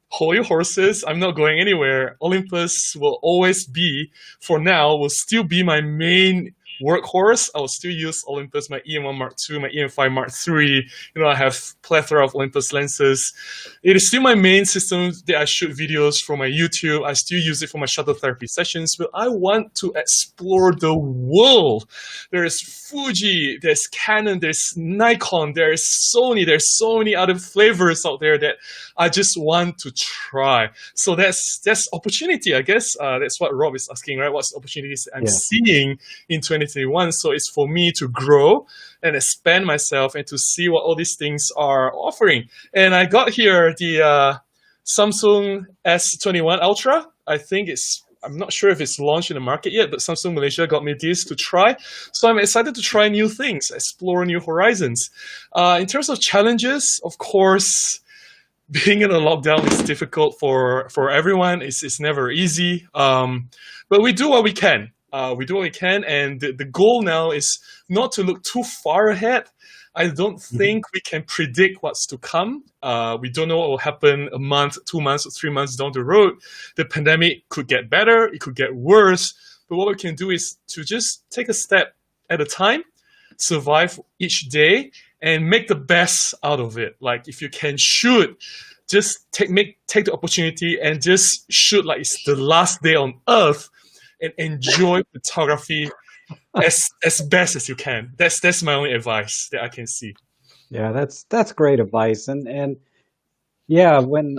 Hold your horses. I'm not going anywhere. Olympus will always be, for now, will still be my main workhorse. I will still use Olympus, my EM1 Mark II, my EM5 Mark III. You know, I have plethora of Olympus lenses. It is still my main system that I shoot videos for my YouTube. I still use it for my shuttle therapy sessions, but I want to explore the world. There is Fuji, there's Canon, there's Nikon, there's Sony, there's so many other flavors out there that I just want to try. So that's opportunity, I guess. That's what Rob is asking, right? What's opportunities I'm seeing in 2021? So it's for me to grow and expand myself and to see what all these things are offering. And I got here the Samsung S21 Ultra. I'm not sure if it's launched in the market yet, but Samsung Malaysia got me this to try. So I'm excited to try new things, explore new horizons. In terms of challenges, of course, being in a lockdown is difficult for everyone. It's never easy. But we do what we can. And the goal now is not to look too far ahead. I don't think we can predict what's to come. We don't know what will happen a month, 2 months, or 3 months down the road. The pandemic could get better, it could get worse. But what we can do is to just take a step at a time, survive each day, and make the best out of it. Like if you can shoot, just take the opportunity and just shoot like it's the last day on Earth, and enjoy photography as best as you can. That's my only advice that I can see. Yeah, that's great advice. And yeah, when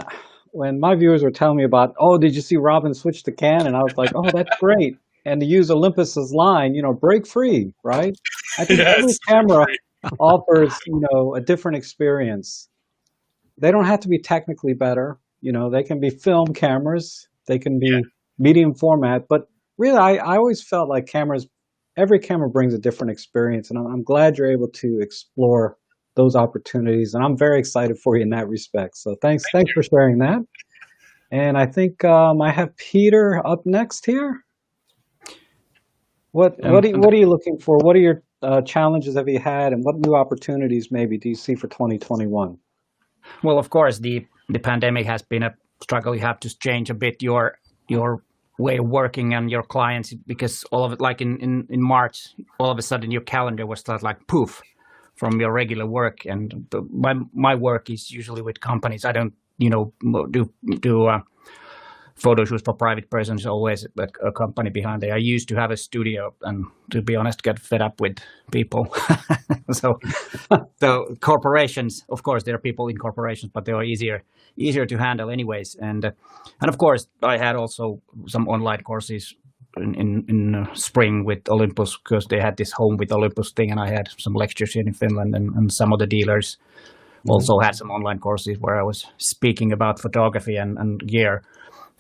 my viewers were telling me about, oh, did you see Robin switch to Canon? I was like, oh, that's great. And to use Olympus's line, break free, right? I think every camera offers, a different experience. They don't have to be technically better. They can be film cameras. They can be medium format, but really, I always felt like every camera brings a different experience, and I'm glad you're able to explore those opportunities, and I'm very excited for you in that respect. So thanks for sharing that. And I think I have Peter up next here. What are you looking for? What are your challenges have you had, and what new opportunities maybe do you see for 2021? Well, of course, the pandemic has been a struggle. You have to change a bit your way of working and your clients, because all of it, like in March, all of a sudden your calendar was like poof from your regular work. And my work is usually with companies. I don't do photo shoots for private persons, always a company behind there. I used to have a studio, and to be honest, get fed up with people. So corporations, of course, there are people in corporations, but they are easier to handle anyways. And of course, I had also some online courses in spring with Olympus, because they had this Home with Olympus thing, and I had some lectures here in Finland, and some of the dealers also had some online courses where I was speaking about photography and gear.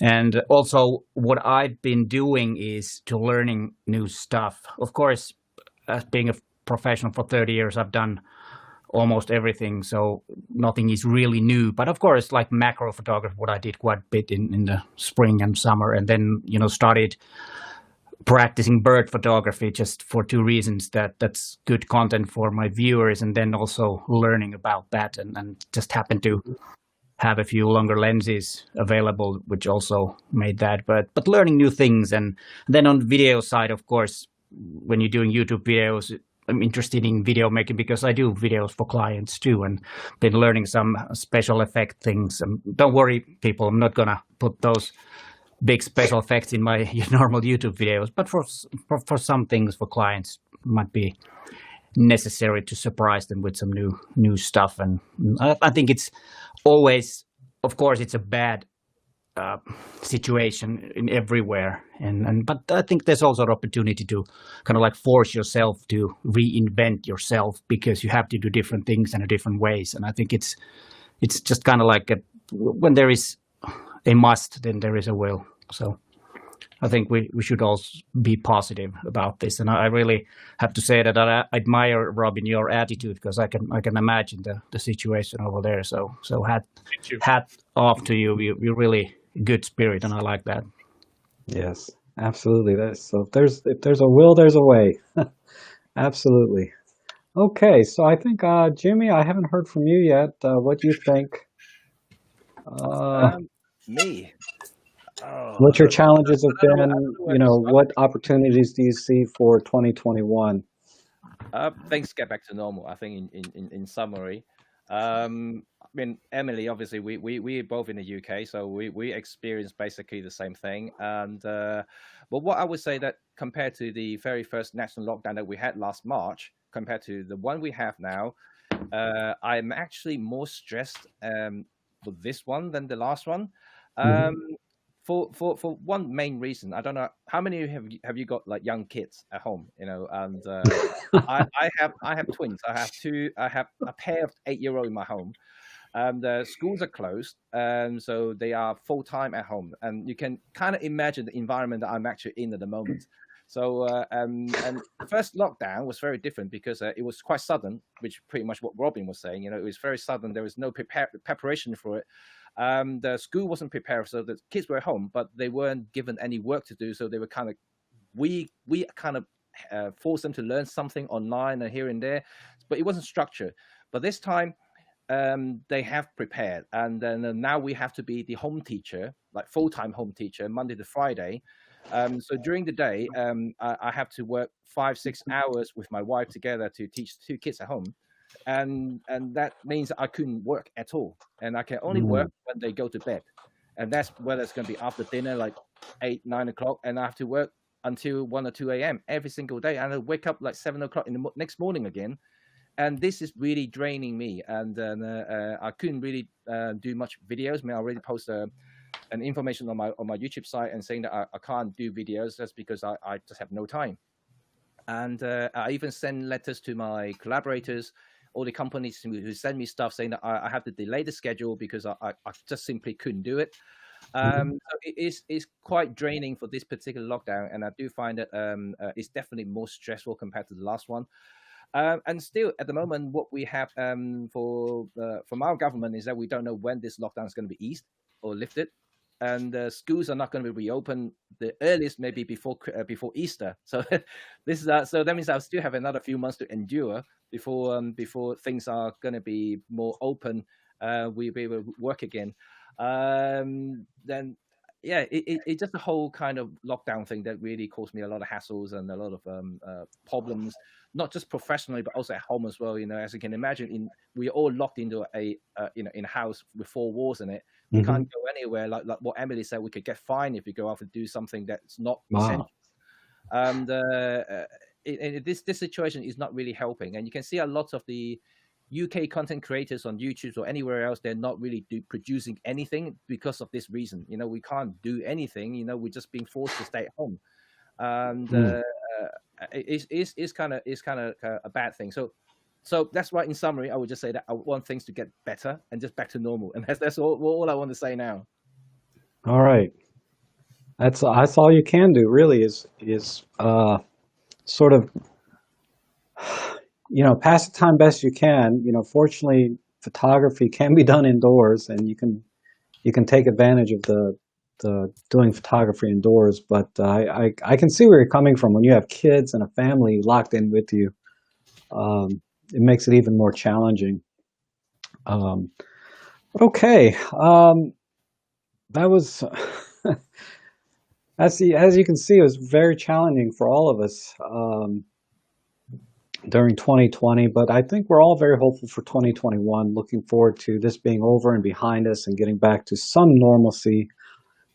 And also what I've been doing is to learning new stuff. Of course, as being a professional for 30 years, I've done almost everything, so nothing is really new. But of course, like macro photography, what I did quite a bit in the spring and summer, and then started practicing bird photography just for two reasons: that's good content for my viewers, and then also learning about that, and just happened to have a few longer lenses available, which also made that. But learning new things, and then on the video side, of course, when you're doing YouTube videos, I'm interested in video making because I do videos for clients too, and been learning some special effect things. Don't worry, people, I'm not gonna put those big special effects in my normal YouTube videos, but for some things for clients might be necessary to surprise them with some new stuff. And I think it's always, of course, it's a bad situation in everywhere, but I think there's also an opportunity to kind of like force yourself to reinvent yourself, because you have to do different things in different ways. And I think it's just kind of like when there is a must, then there is a will. So I think we should also be positive about this. And I really have to say that I admire, Robin, your attitude, because I can imagine the situation over there. So hat off to you. You're really good spirit, and I like that. Yes, absolutely. So if there's a will, there's a way. Absolutely. Okay, so I think Jimmy, I haven't heard from you yet. What do you think? Me. What your challenges have been? What opportunities do you see for 2021? Things get back to normal, I think, in summary. I mean, Emily, obviously, we're both in the UK, so we experienced basically the same thing. And but what I would say that compared to the very first national lockdown that we had last March, compared to the one we have now, I'm actually more stressed for this one than the last one. For one main reason, I don't know how many of you have you got like young kids at home, and I have twins. I have a pair of 8-year-old in my home. The schools are closed, so they are full time at home, and you can kind of imagine the environment that I'm actually in at the moment. So and the first lockdown was very different because it was quite sudden, which pretty much what Robin was saying. It was very sudden. There was no preparation for it. The school wasn't prepared, so the kids were at home, but they weren't given any work to do. So they were kind of, we kind of forced them to learn something online and here and there, but it wasn't structured. But this time, they have prepared, and then now we have to be the home teacher, like full-time home teacher, Monday to Friday. So during the day, I have to work 5-6 hours with my wife together to teach 2 kids at home. And that means I couldn't work at all, and I can only work when they go to bed, and that's whether it's going to be after dinner, like 8-9 o'clock, and I have to work until 1 or 2 a.m. every single day, and I wake up like 7 o'clock in the next morning again, and this is really draining me. And I couldn't really do much videos. I mean, I already posted an information on my YouTube site and saying that I can't do videos just because I just have no time. And I even send letters to my collaborators, all the companies who send me stuff saying that I have to delay the schedule because I just simply couldn't do it. So it's quite draining for this particular lockdown, and I do find that it's definitely more stressful compared to the last one. And still, at the moment, what we have from our government is that we don't know when this lockdown is going to be eased or lifted. And schools are not going to be reopened. The earliest maybe before Easter. So this is so that means I'll still have another few months to endure before things are going to be more open. We will work again. Then yeah, it's just a whole kind of lockdown thing that really caused me a lot of hassles and a lot of problems, not just professionally but also at home as well. As you can imagine, we're all locked into in a house with 4 walls in it. We can't go anywhere. Like what Emily said, we could get fined if we go out and do something that's not essential. And this situation is not really helping. And you can see a lot of the UK content creators on YouTube or anywhere else, they're not really producing anything because of this reason. We can't do anything. We're just being forced to stay at home. And it's kind of a bad thing. So that's why, in summary, I would just say that I want things to get better and just back to normal, and that's all I want to say now. All right, that's all you can do, really, is sort of pass the time best you can. Fortunately, photography can be done indoors, and you can take advantage of the doing photography indoors. But I can see where you're coming from. When you have kids and a family locked in with you, it makes it even more challenging. Okay, that was as you can see, it was very challenging for all of us during 2020. But I think we're all very hopeful for 2021. Looking forward to this being over and behind us and getting back to some normalcy.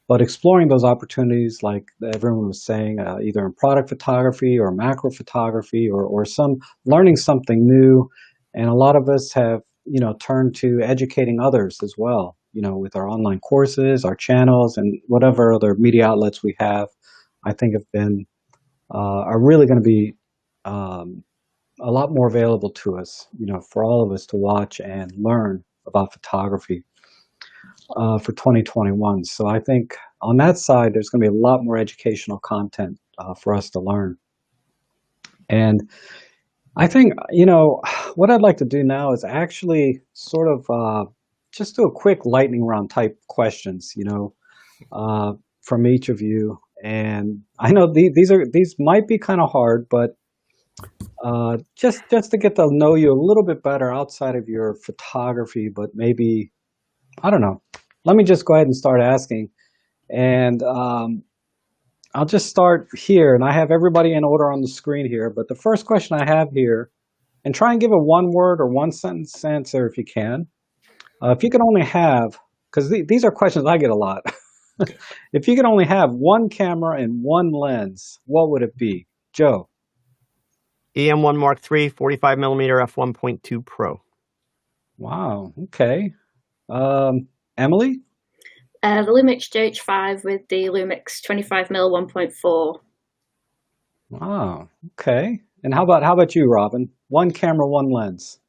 But exploring those opportunities, like everyone was saying, either in product photography or macro photography, or some learning something new. And a lot of us have, turned to educating others as well, with our online courses, our channels, and whatever other media outlets we have. I think have been are really going to be a lot more available to us, for all of us to watch and learn about photography. For 2021. So I think on that side, there's going to be a lot more educational content for us to learn. And I think, what I'd like to do now is actually sort of just do a quick lightning round type questions, from each of you. And I know these might be kind of hard, but just to get to know you a little bit better outside of your photography, but maybe, I don't know. Let me just go ahead and start asking. And I'll just start here. And I have everybody in order on the screen here. But the first question I have here, and try and give a one word or one sentence answer if you can. If you could only have, because these are questions I get a lot. If you could only have one camera and one lens, what would it be? Joe? EM1 Mark III 45mm f1.2 Pro. Wow. Okay. Emily? The Lumix GH5 with the Lumix 25mm 1.4. Wow. Okay. And how about you, Robin? One camera, one lens.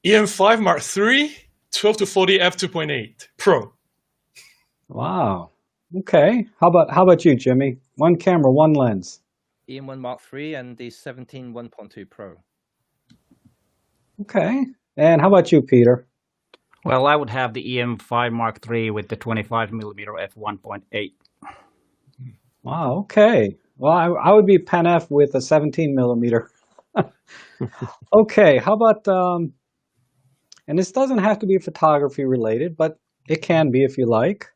EM5 Mark III 12 to 40 f2.8 Pro. Wow. Okay. How about you, Jimmy? One camera, one lens. EM1 Mark III and the 17 1.2 Pro. Okay. And how about you, Peter? Well, I would have the EM5 Mark III with the 25mm f1.8. Wow, okay. Well, I would be Pen F with a 17mm. Okay, how about, and this doesn't have to be photography related, but it can be if you like.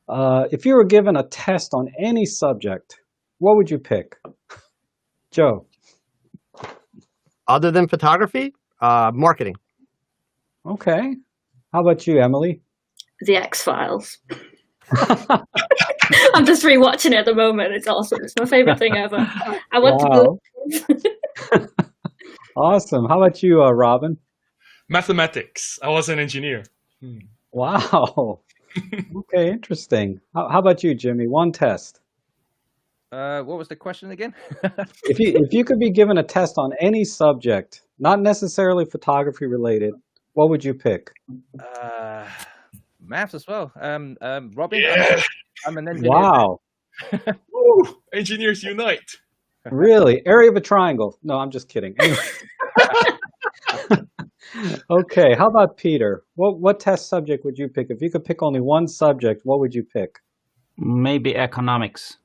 If you were given a test on any subject, what would you pick? Joe? Other than photography, marketing. Okay. How about you, Emily? The X-Files. I'm just rewatching it at the moment. It's awesome. It's my favorite thing ever. I want to. Awesome. How about you, Robin? Mathematics. I was an engineer. Wow. Okay, interesting. How about you, Jimmy? One test. What was the question again? If you could be given a test on any subject, not necessarily photography related, what would you pick? Maths as well. Robin, Yeah. I'm an engineer. Wow. Woo! Engineers unite. Really? Area of a triangle. No, I'm just kidding. Anyway. Okay, how about Peter? What test subject would you pick? If you could pick only one subject, what would you pick? Maybe economics.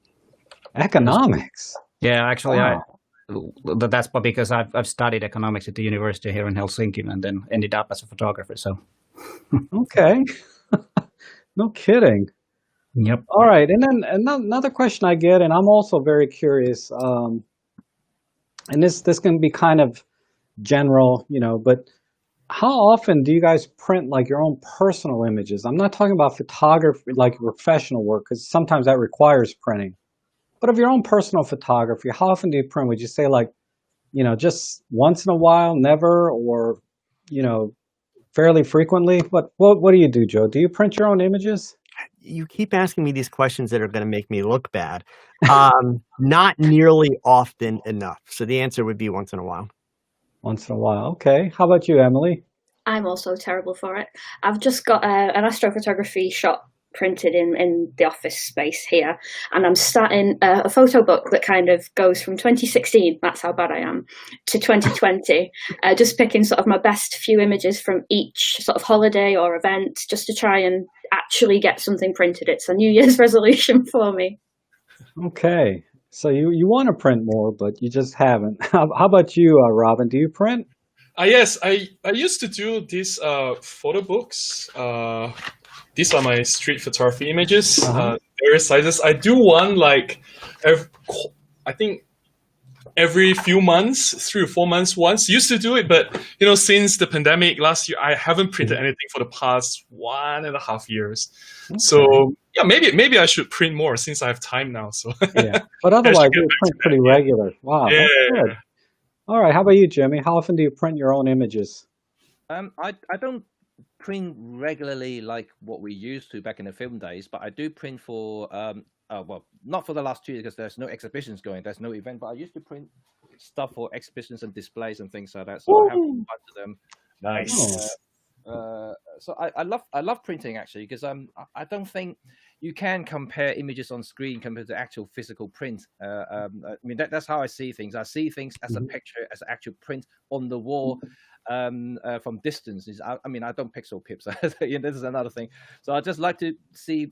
Economics? Yeah, actually, Wow. that's because I've studied economics at the university here in Helsinki and then ended up as a photographer. So, Okay. No kidding. yep. All right, and then another question I get, and I'm also very curious, and this can be kind of general, but how often do you guys print like your own personal images? I'm not talking about photography, like professional work, because sometimes that requires printing. But of your own personal photography, how often do you print? Would you say like, just once in a while, never, or, fairly frequently? What do you do, Joe? Do you print your own images? You keep asking me these questions that are going to make me look bad. Not nearly often enough. So the answer would be once in a while. Once in a while. Okay. How about you, Emily? I'm also terrible for it. I've just got an astrophotography shot printed in the office space here, and I'm starting a photo book that kind of goes from 2016, that's how bad I am, to 2020, just picking sort of my best few images from each sort of holiday or event, just to try and actually get something printed. It's a New Year's resolution for me. Okay. So you want to print more, but you just haven't. How about you, Robin? Do you print? Yes, I used to do these photo books. These are my street photography images, various sizes. I do one like, I think every few months, 3 or 4 months once. Used to do it, but since the pandemic last year, I haven't printed anything for the past 1.5 years. Okay. So yeah, maybe I should print more since I have time now. So yeah, but otherwise you print pretty regular. Wow, yeah. That's good. All right, how about you, Jimmy? How often do you print your own images? I don't print regularly like what we used to back in the film days, but I do print for well, not for the last 2 years because there's no exhibitions going, there's no event, but I used to print stuff for exhibitions and displays and things like that. So I have a bunch of them. Nice. So I love printing actually, because I don't think you can compare images on screen compared to actual physical print. I mean that's how I see things. I see things as a picture, as an actual print on the wall. From distance. I mean, I don't pixel pips. This is another thing. So I just like to see,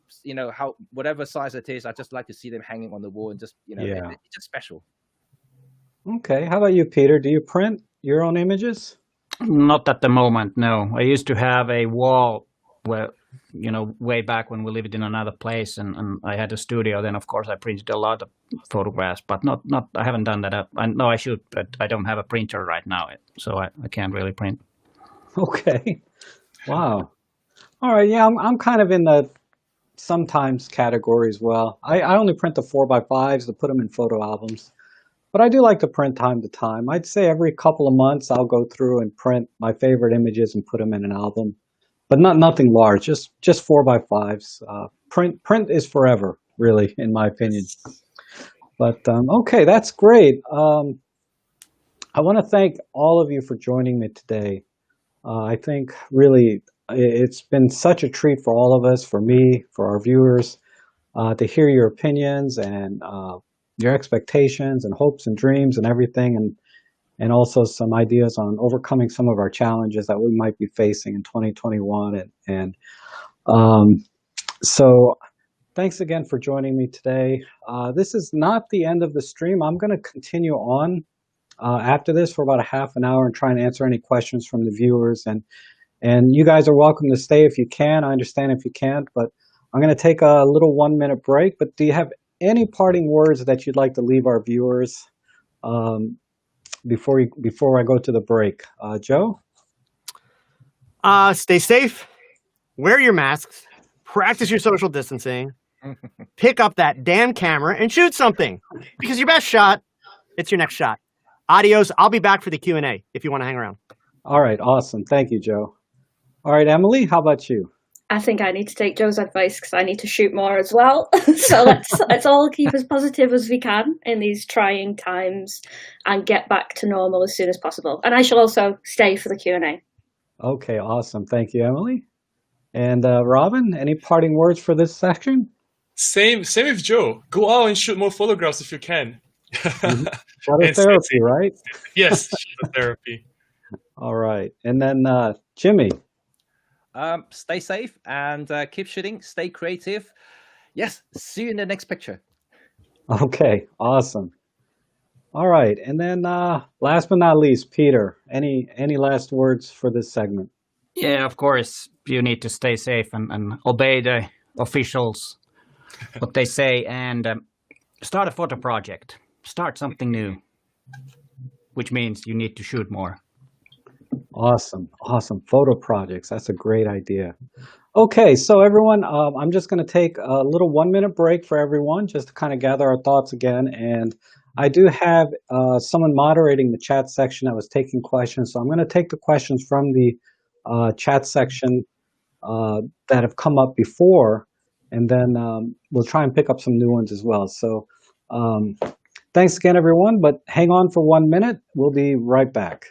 how whatever size it is, I just like to see them hanging on the wall and just, it's just special. Okay. How about you, Peter? Do you print your own images? Not at the moment, no. I used to have a wall where, way back when we lived in another place and I had a studio. Then, of course, I printed a lot of photographs, but not. I haven't done that. I know I should, but I don't have a printer right now, so I can't really print. Okay. Wow. All right. Yeah, I'm kind of in the sometimes category as well. I only print the 4x5s to put them in photo albums, but I do like to print time to time. I'd say every couple of months I'll go through and print my favorite images and put them in an album. But nothing large, just 4x5s. Print is forever, really, in my opinion. But okay, that's great. I want to thank all of you for joining me today. I think really it's been such a treat for all of us, for me, for our viewers, to hear your opinions and your expectations and hopes and dreams and everything, and also some ideas on overcoming some of our challenges that we might be facing in 2021. So thanks again for joining me today. This is not the end of the stream. I'm going to continue on after this for about a half an hour and try and answer any questions from the viewers. And you guys are welcome to stay if you can. I understand if you can't, but I'm going to take a little 1-minute break. But do you have any parting words that you'd like to leave our viewers before I go to the break? Joe? Stay safe, wear your masks, practice your social distancing, pick up that damn camera and shoot something, because your best shot, it's your next shot. Adios. I'll be back for the Q&A if you want to hang around. All right. Awesome. Thank you, Joe. All right, Emily, how about you? I think I need to take Joe's advice because I need to shoot more as well. So let's all keep as positive as we can in these trying times and get back to normal as soon as possible. And I shall also stay for the Q&A. Okay, awesome. Thank you, Emily. And Robin, any parting words for this section? Same with Joe. Go out and shoot more photographs if you can. Phototherapy, right? Yes, phototherapy. All right. And then Jimmy. Stay safe and keep shooting. Stay creative. Yes, see you in the next picture. Okay, awesome. All right, and then last but not least, Peter, any last words for this segment? Yeah, of course, you need to stay safe and obey the officials, what they say, and start a photo project. Start something new, which means you need to shoot more. Awesome. Photo projects. That's a great idea. Okay, so everyone, I'm just going to take a little 1-minute break for everyone just to kind of gather our thoughts again. And I do have someone moderating the chat section that was taking questions. So I'm going to take the questions from the chat section that have come up before, and then we'll try and pick up some new ones as well. So thanks again, everyone, but hang on for 1 minute. We'll be right back.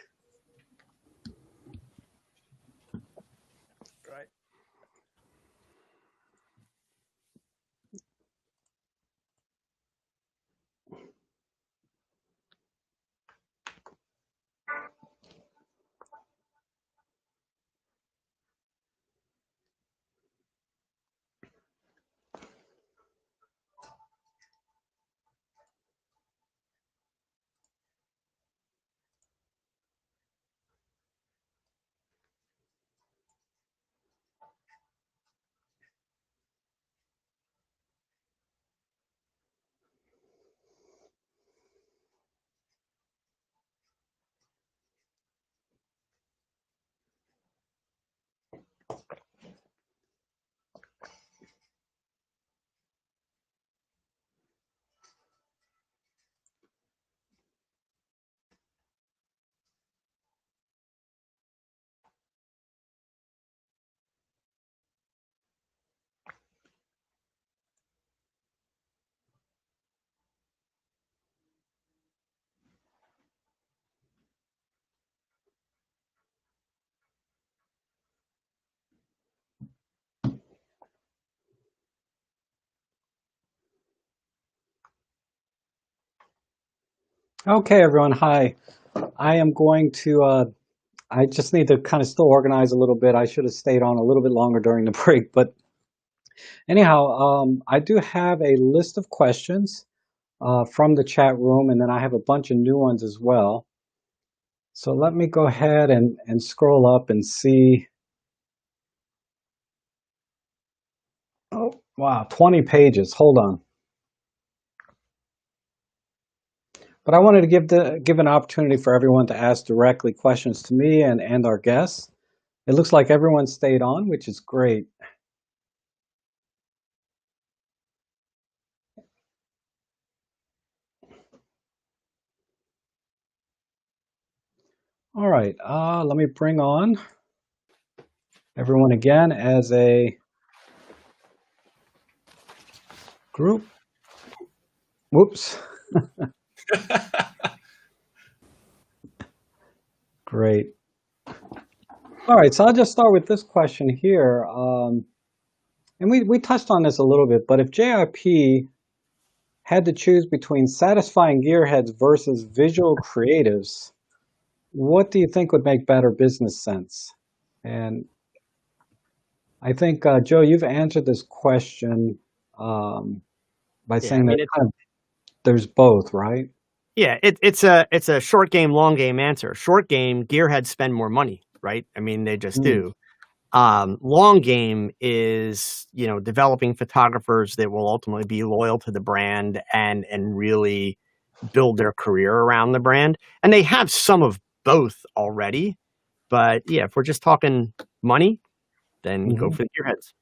Okay, everyone. Hi. I am going to, I just need to kind of still organize a little bit. I should have stayed on a little bit longer during the break. But anyhow, I do have a list of questions from the chat room, and then I have a bunch of new ones as well. So let me go ahead and scroll up and see. Oh, wow, 20 pages. Hold on. But I wanted to give an opportunity for everyone to ask directly questions to me and our guests. It looks like everyone stayed on, which is great. All right, let me bring on everyone again as a group. Whoops. Great. All right, so I'll just start with this question here. And we touched on this a little bit, but if JIP had to choose between satisfying gearheads versus visual creatives, what do you think would make better business sense? And I think, Joe, you've answered this question by saying that there's both, right? Yeah, it's a short game, long game answer. Short game, gearheads spend more money, right? I mean, they just do. Long game is, developing photographers that will ultimately be loyal to the brand and really build their career around the brand. And they have some of both already. But yeah, if we're just talking money, then go for the gearheads.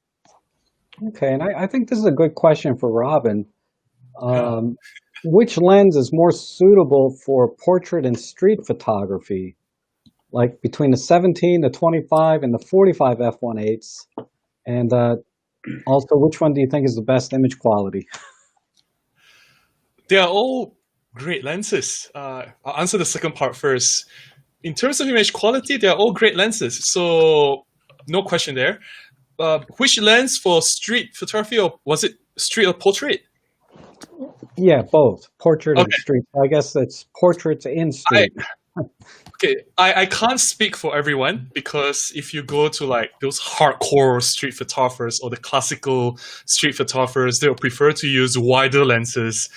Okay, and I think this is a good question for Robin. Which lens is more suitable for portrait and street photography? Like between the 17, the 25, and the 45 f1.8s? And also, which one do you think is the best image quality? They are all great lenses. I'll answer the second part first. In terms of image quality, they are all great lenses. So no question there. Which lens for street photography, or was it street or portrait? Yeah, both portrait and street. I guess it's portraits in street. I can't speak for everyone, because if you go to like those hardcore street photographers or the classical street photographers, they'll prefer to use wider lenses,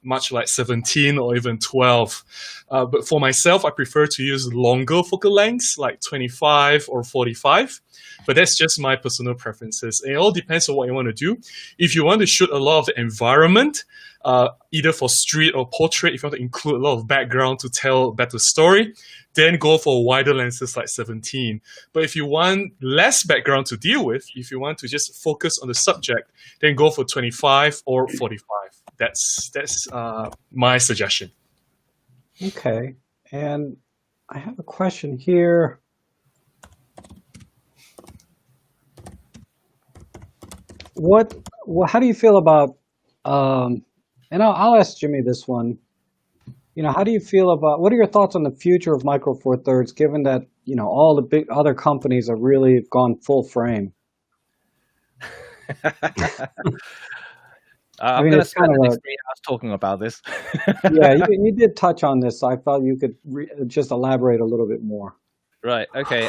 much like 17 or even 12. But for myself, I prefer to use longer focal lengths like 25 or 45. But that's just my personal preferences. It all depends on what you want to do. If you want to shoot a lot of the environment, either for street or portrait, if you want to include a lot of background to tell a better story, then go for wider lenses like 17. But if you want less background to deal with, if you want to just focus on the subject, then go for 25 or 45. That's my suggestion. Okay, and I have a question here. How do you feel about, and I'll ask Jimmy this one, how do you feel about, what are your thoughts on the future of Micro Four Thirds, given that, all the big other companies have really gone full frame? I'm going to spend the next 3 hours talking about this. Yeah, you did touch on this, so I thought you could just elaborate a little bit more. Right, okay.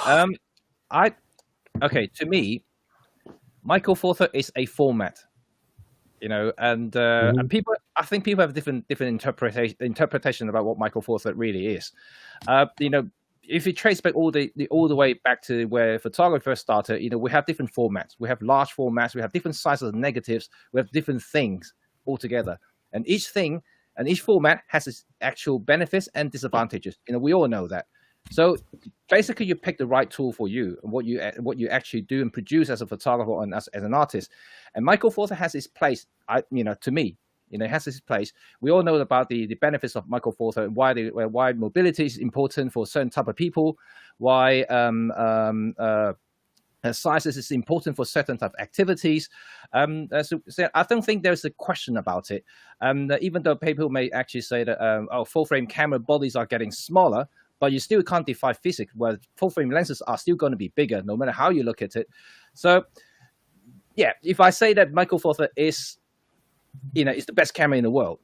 To me, Micro Four Thirds is a format, and people. I think people have different interpretation about what Micro Four Thirds really is. If you trace back all the way back to where photography first started, we have different formats. We have large formats. We have different sizes of negatives. We have different things altogether, and each thing and each format has its actual benefits and disadvantages. We all know that. So basically, you pick the right tool for you and what you actually do and produce as a photographer and as an artist. And Micro Four Thirds has its place. To me, it has its place. We all know about the benefits of Micro Four Thirds, why mobility is important for a certain type of people, why sizes is important for certain type of activities. So I don't think there's a question about it. Even though people may actually say that full frame camera bodies are getting smaller, but you still can't defy physics, where full-frame lenses are still going to be bigger, no matter how you look at it. So, yeah, if I say that Micro Four Thirds is, is the best camera in the world,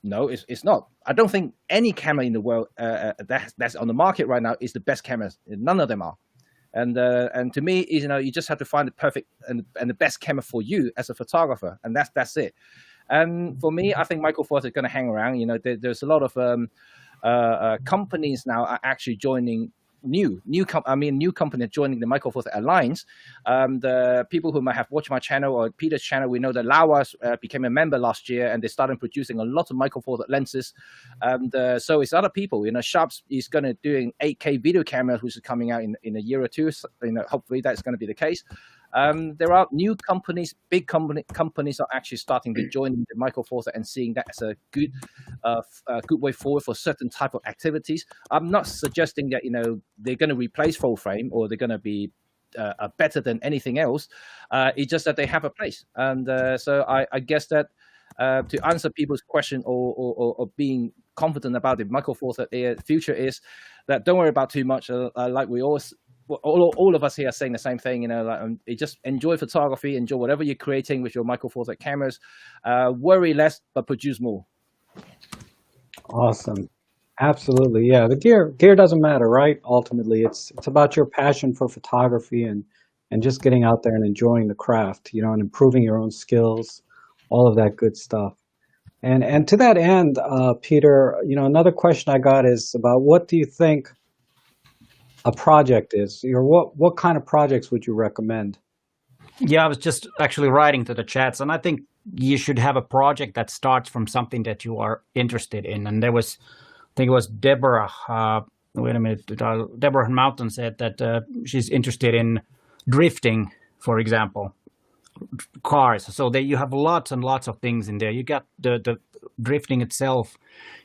No, it's not. I don't think any camera in the world that's on the market right now is the best cameras. None of them are. And to me, you just have to find the perfect and the best camera for you as a photographer, and that's it. And for me, I think Micro Four Thirds is going to hang around. There's a lot of companies now are actually joining new companies joining the Micro Four Thirds Alliance. The people who might have watched my channel or Peter's channel, we know that Lowrey became a member last year, and they started producing a lot of Micro Four Thirds lenses. So it's other people. Sharps is going to doing 8K video cameras, which is coming out in a year or two. So, hopefully that's going to be the case. There are new companies, big companies are actually starting to join the Micro Four Thirds and seeing that as a good way forward for certain type of activities. I'm not suggesting that they're going to replace full frame or they're going to be better than anything else. It's just that they have a place, and so I guess that to answer people's question or being confident about the Micro Four Thirds future is that don't worry about too much. Like we always. All of us here are saying the same thing, just enjoy photography, enjoy whatever you're creating with your Micro Four Thirds cameras. Worry less, but produce more. Awesome. Absolutely. Yeah. The gear doesn't matter, right? Ultimately, it's about your passion for photography and just getting out there and enjoying the craft, and improving your own skills, all of that good stuff. And to that end, Peter, another question I got is about what do you think a project is, or what kind of projects would you recommend? Yeah, I was just actually writing to the chats, and I think you should have a project that starts from something that you are interested in. And I think it was Deborah. Wait a minute, Deborah Mountain said that she's interested in drifting, for example, cars. So that you have lots and lots of things in there. You got the drifting itself,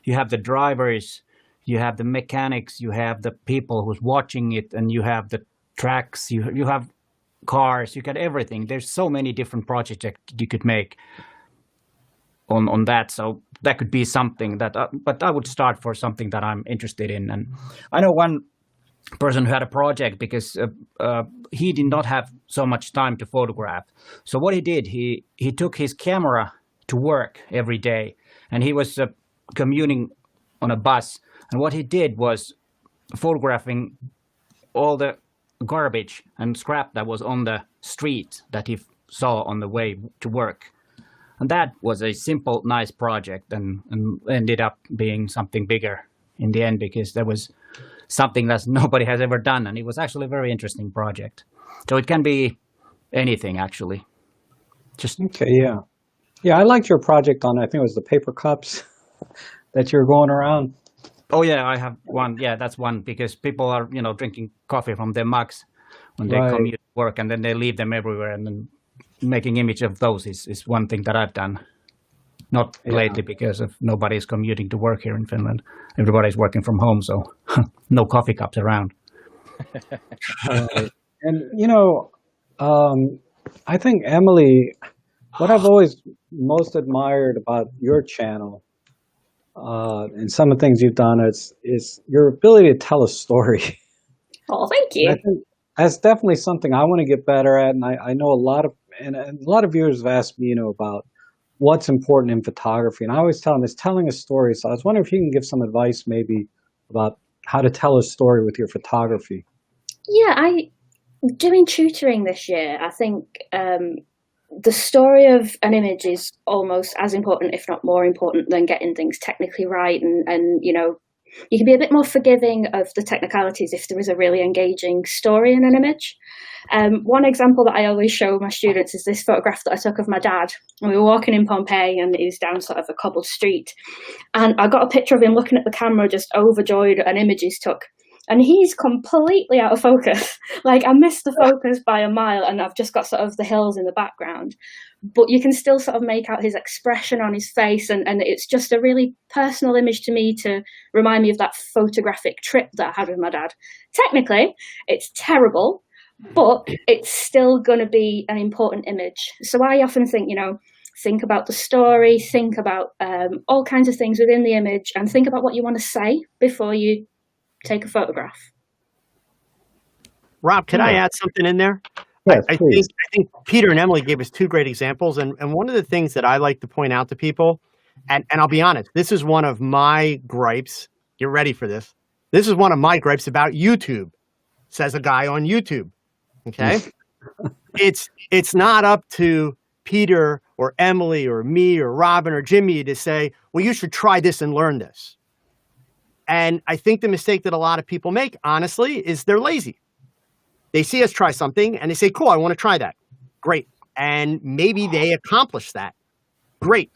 you have the drivers, you have the mechanics, you have the people who's watching it, and you have the tracks, you have cars, you got everything. There's so many different projects that you could make on that. So that could be something that, but I would start for something that I'm interested in. And I know one person who had a project because he did not have so much time to photograph. So what he did, he took his camera to work every day, and he was commuting on a bus. And what he did was photographing all the garbage and scrap that was on the street that he saw on the way to work. And that was a simple, nice project, and ended up being something bigger in the end, because there was something that nobody has ever done. And it was actually a very interesting project. So it can be anything, actually. Okay, yeah. Yeah, I liked your project on, I think it was the paper cups that you're going around. Oh yeah, I have one. Yeah, that's one, because people are, drinking coffee from their mugs when they commute to work, and then they leave them everywhere. And then making image of those is one thing that I've done. Not lately, because of nobody's commuting to work here in Finland. Everybody's working from home, so no coffee cups around. And I think, Emily, what I've always most admired about your channel and some of the things you've done is your ability to tell a story. Oh, thank you. I think that's definitely something I want to get better at, and I know a lot of viewers have asked me, about what's important in photography, and I always tell them it's telling a story. So I was wondering if you can give some advice, maybe, about how to tell a story with your photography. Yeah, I'm doing tutoring this year. I think the story of an image is almost as important, if not more important, than getting things technically right. And you can be a bit more forgiving of the technicalities if there is a really engaging story in an image. One example that I always show my students is this photograph that I took of my dad. And we were walking in Pompeii, and he was down sort of a cobbled street. And I got a picture of him looking at the camera, just overjoyed at an image he's took. And he's completely out of focus. Like, I missed the focus by a mile, and I've just got sort of the hills in the background. But you can still sort of make out his expression on his face, and it's just a really personal image to me to remind me of that photographic trip that I had with my dad. Technically, it's terrible, but it's still going to be an important image. So I often think, think about the story, think about all kinds of things within the image, and think about what you want to say before you take a photograph. Rob, can I add something in there? Yes, I think Peter and Emily gave us two great examples. And one of the things that I like to point out to people And I'll be honest, this is one of my gripes. Get ready for this. This is one of my gripes about YouTube, says a guy on YouTube. Okay. It's not up to Peter or Emily or me or Robin or Jimmy to say, well, you should try this and learn this. And I think the mistake that a lot of people make, honestly, is they're lazy. They see us try something and they say, cool, I want to try that. Great. And maybe they accomplish that. Great.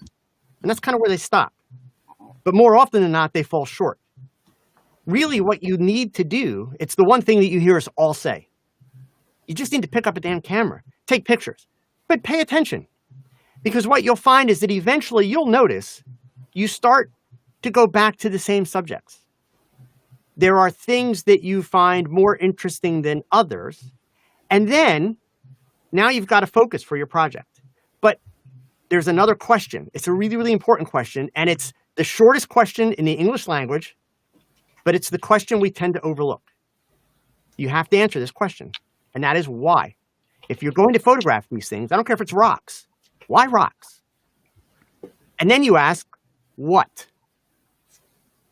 And that's kind of where they stop. But more often than not, they fall short. Really, what you need to do, it's the one thing that you hear us all say. You just need to pick up a damn camera, take pictures, but pay attention. Because what you'll find is that eventually you'll notice you start to go back to the same subjects. There are things that you find more interesting than others. And then now you've got a focus for your project. But there's another question. It's a really, really important question. And it's the shortest question in the English language, but it's the question we tend to overlook. You have to answer this question. And that is why. If you're going to photograph these things, I don't care if it's rocks. Why rocks? And then you ask, what?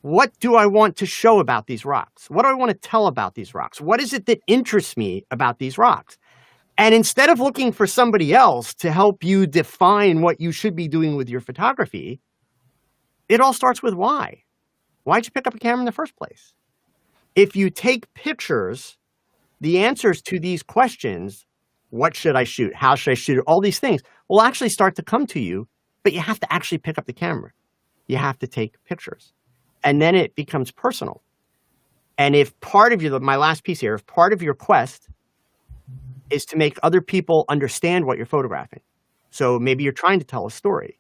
What do I want to show about these rocks? What do I want to tell about these rocks? What is it that interests me about these rocks? And instead of looking for somebody else to help you define what you should be doing with your photography, it all starts with why. Why'd you pick up a camera in the first place? If you take pictures, the answers to these questions, what should I shoot? How should I shoot it? All these things will actually start to come to you, but you have to actually pick up the camera. You have to take pictures. And then it becomes personal. And if part of your, my last piece here, if part of your quest is to make other people understand what you're photographing, so maybe you're trying to tell a story,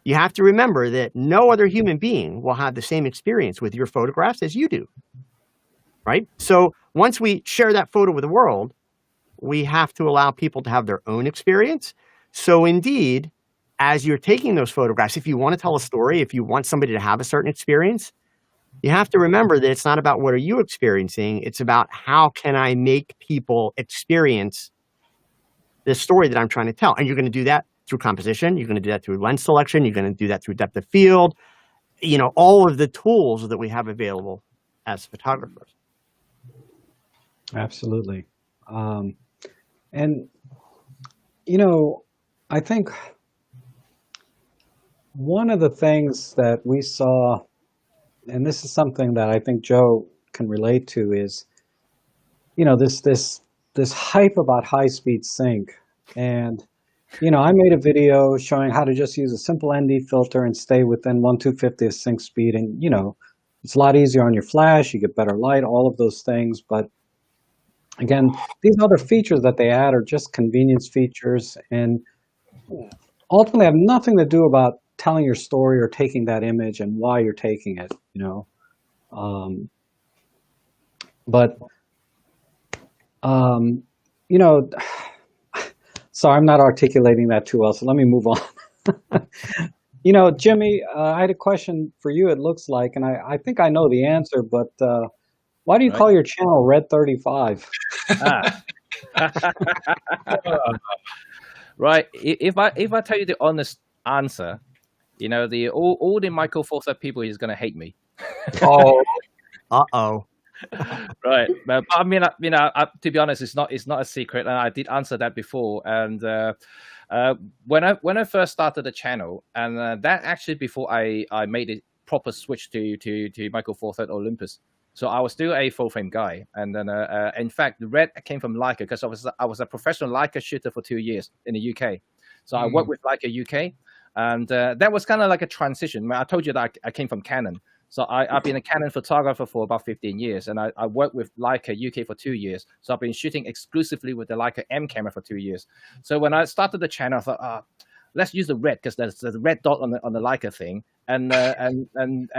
you have to remember that no other human being will have the same experience with your photographs as you do, right? So once we share that photo with the world, we have to allow people to have their own experience. So indeed, as you're taking those photographs, if you want to tell a story, if you want somebody to have a certain experience, you have to remember that it's not about what are you experiencing, it's about how can I make people experience the story that I'm trying to tell. And you're going to do that through composition, you're going to do that through lens selection, you're going to do that through depth of field, you know, all of the tools that we have available as photographers. Absolutely. And, you know, I think one of the things that we saw, and this is something that I think Joe can relate to, is, you know, this hype about high-speed sync. And, you know, I made a video showing how to just use a simple ND filter and stay within 1/250th sync speed. And, you know, it's a lot easier on your flash, you get better light, all of those things. But again, these other features that they add are just convenience features and ultimately have nothing to do about telling your story or taking that image and why you're taking it, you know. You know, sorry, I'm not articulating that too well, so let me move on. You know, Jimmy, I had a question for you, it looks like, and I think I know the answer, but why do you call your channel Red 35? Right. If I tell you the honest answer, you know, all the Michael Foster people is going to hate me. Oh, uh-oh. Right. But I mean, you know, to be honest, it's not a secret, and I did answer that before. And when I first started the channel, and that actually before I made a proper switch to Michael Four Third Olympus. So I was still a full frame guy, and then in fact, the red came from Leica because I was a professional Leica shooter for 2 years in the UK. So I worked with Leica UK, and that was kind of like a transition. I told you that I came from Canon. So I've been a Canon photographer for about 15 years, and I worked with Leica UK for 2 years. So I've been shooting exclusively with the Leica M camera for 2 years. So when I started the channel, I thought, let's use the red because there's a red dot on the Leica thing, and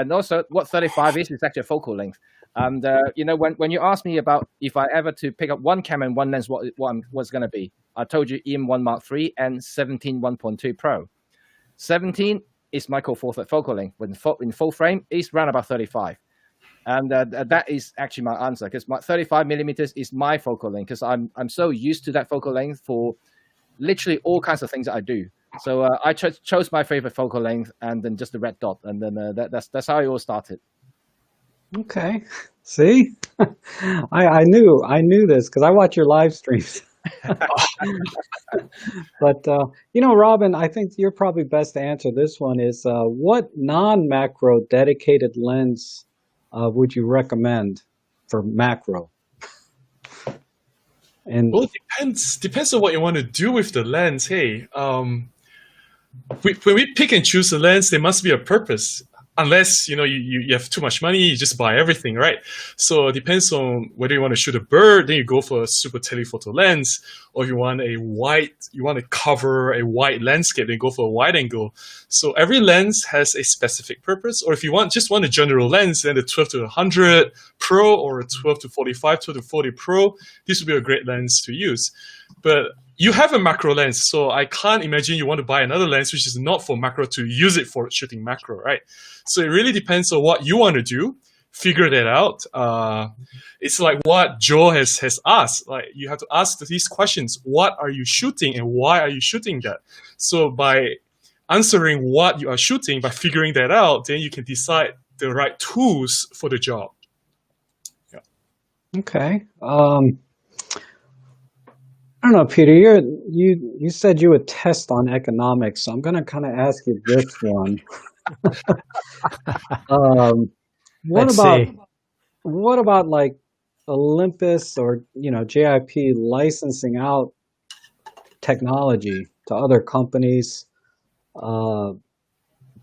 also what 35 is actually a focal length. And you know, when you asked me about if I ever to pick up one camera and one lens, what was going to be, I told you EM1 Mark III and 17 1.2 Pro. 17 is Michael Four Third focal length. In full frame, is around about 35. And that is actually my answer, because my 35 millimeters is my focal length, because I'm so used to that focal length for literally all kinds of things that I do. So I chose my favorite focal length, and then just the red dot, and then that's how it all started. Okay. See, I knew this because I watch your live streams. But Robin, I think you're probably best to answer this one. Is what non-macro dedicated lens would you recommend for macro? And Well, it depends on what you want to do with the lens. Hey, when we pick and choose a lens, there must be a purpose. Unless you have too much money, you just buy everything, right? So it depends on whether you want to shoot a bird, then you go for a super telephoto lens, or if you want to cover a wide landscape, then go for a wide angle. So every lens has a specific purpose. Or if you just want a general lens, then the 12 to 100 Pro or a 12 to 45, 12 to 40 Pro, this would be a great lens to use. But you have a macro lens, so I can't imagine you want to buy another lens which is not for macro to use it for shooting macro, right? So it really depends on what you want to do. Figure that out. It's like what Joe has asked. Like you have to ask these questions: what are you shooting, and why are you shooting that? So by answering what you are shooting, by figuring that out, then you can decide the right tools for the job. Yeah. okay. I don't know, Peter. You said you would test on economics, so I'm going to kind of ask you this one. Let's see. What about like Olympus or JIP licensing out technology to other companies? Do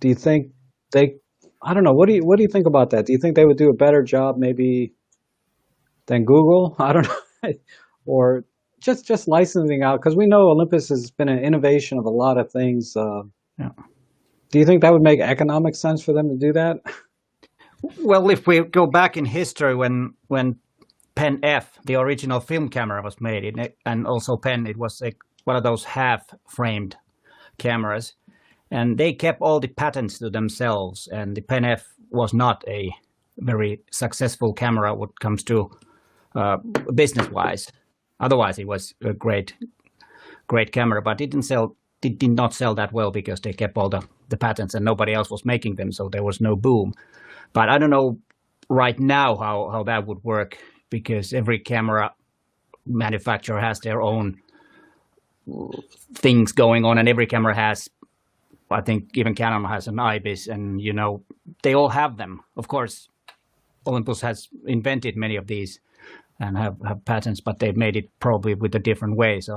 you think I don't know. What do you think about that? Do you think they would do a better job maybe than Google? I don't know, or just licensing out, because we know Olympus has been an innovation of a lot of things. Yeah. Do you think that would make economic sense for them to do that? Well, if we go back in history, when Pen F, the original film camera, was made, and also Pen, it was one of those half-framed cameras, and they kept all the patents to themselves, and the Pen F was not a very successful camera when it comes to business-wise. Otherwise, it was a great camera, but it did not sell that well because they kept all the patents and nobody else was making them, so there was no boom. But I don't know right now how that would work, because every camera manufacturer has their own things going on, and every camera has, I think even Canon has an IBIS, and they all have them. Of course, Olympus has invented many of these and have patents, but they've made it probably with a different way. So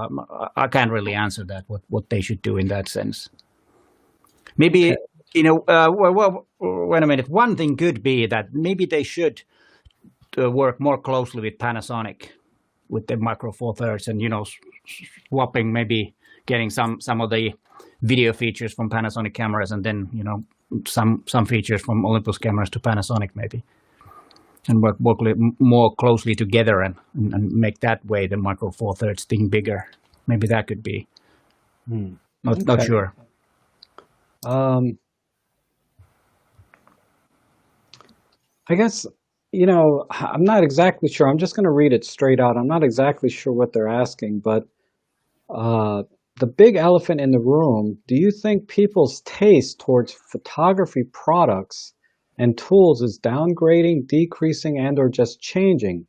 I can't really answer that, what they should do in that sense. Maybe, well, wait a minute. One thing could be that maybe they should work more closely with Panasonic with the Micro Four Thirds, and, swapping, maybe getting some of the video features from Panasonic cameras, and then, some features from Olympus cameras to Panasonic maybe. And work more closely together and make that way the Micro Four Thirds thing bigger. Maybe that could be. Not sure. I guess, I'm not exactly sure. I'm just going to read it straight out. I'm not exactly sure what they're asking, but the big elephant in the room, do you think people's taste towards photography products and tools is downgrading, decreasing, and or just changing,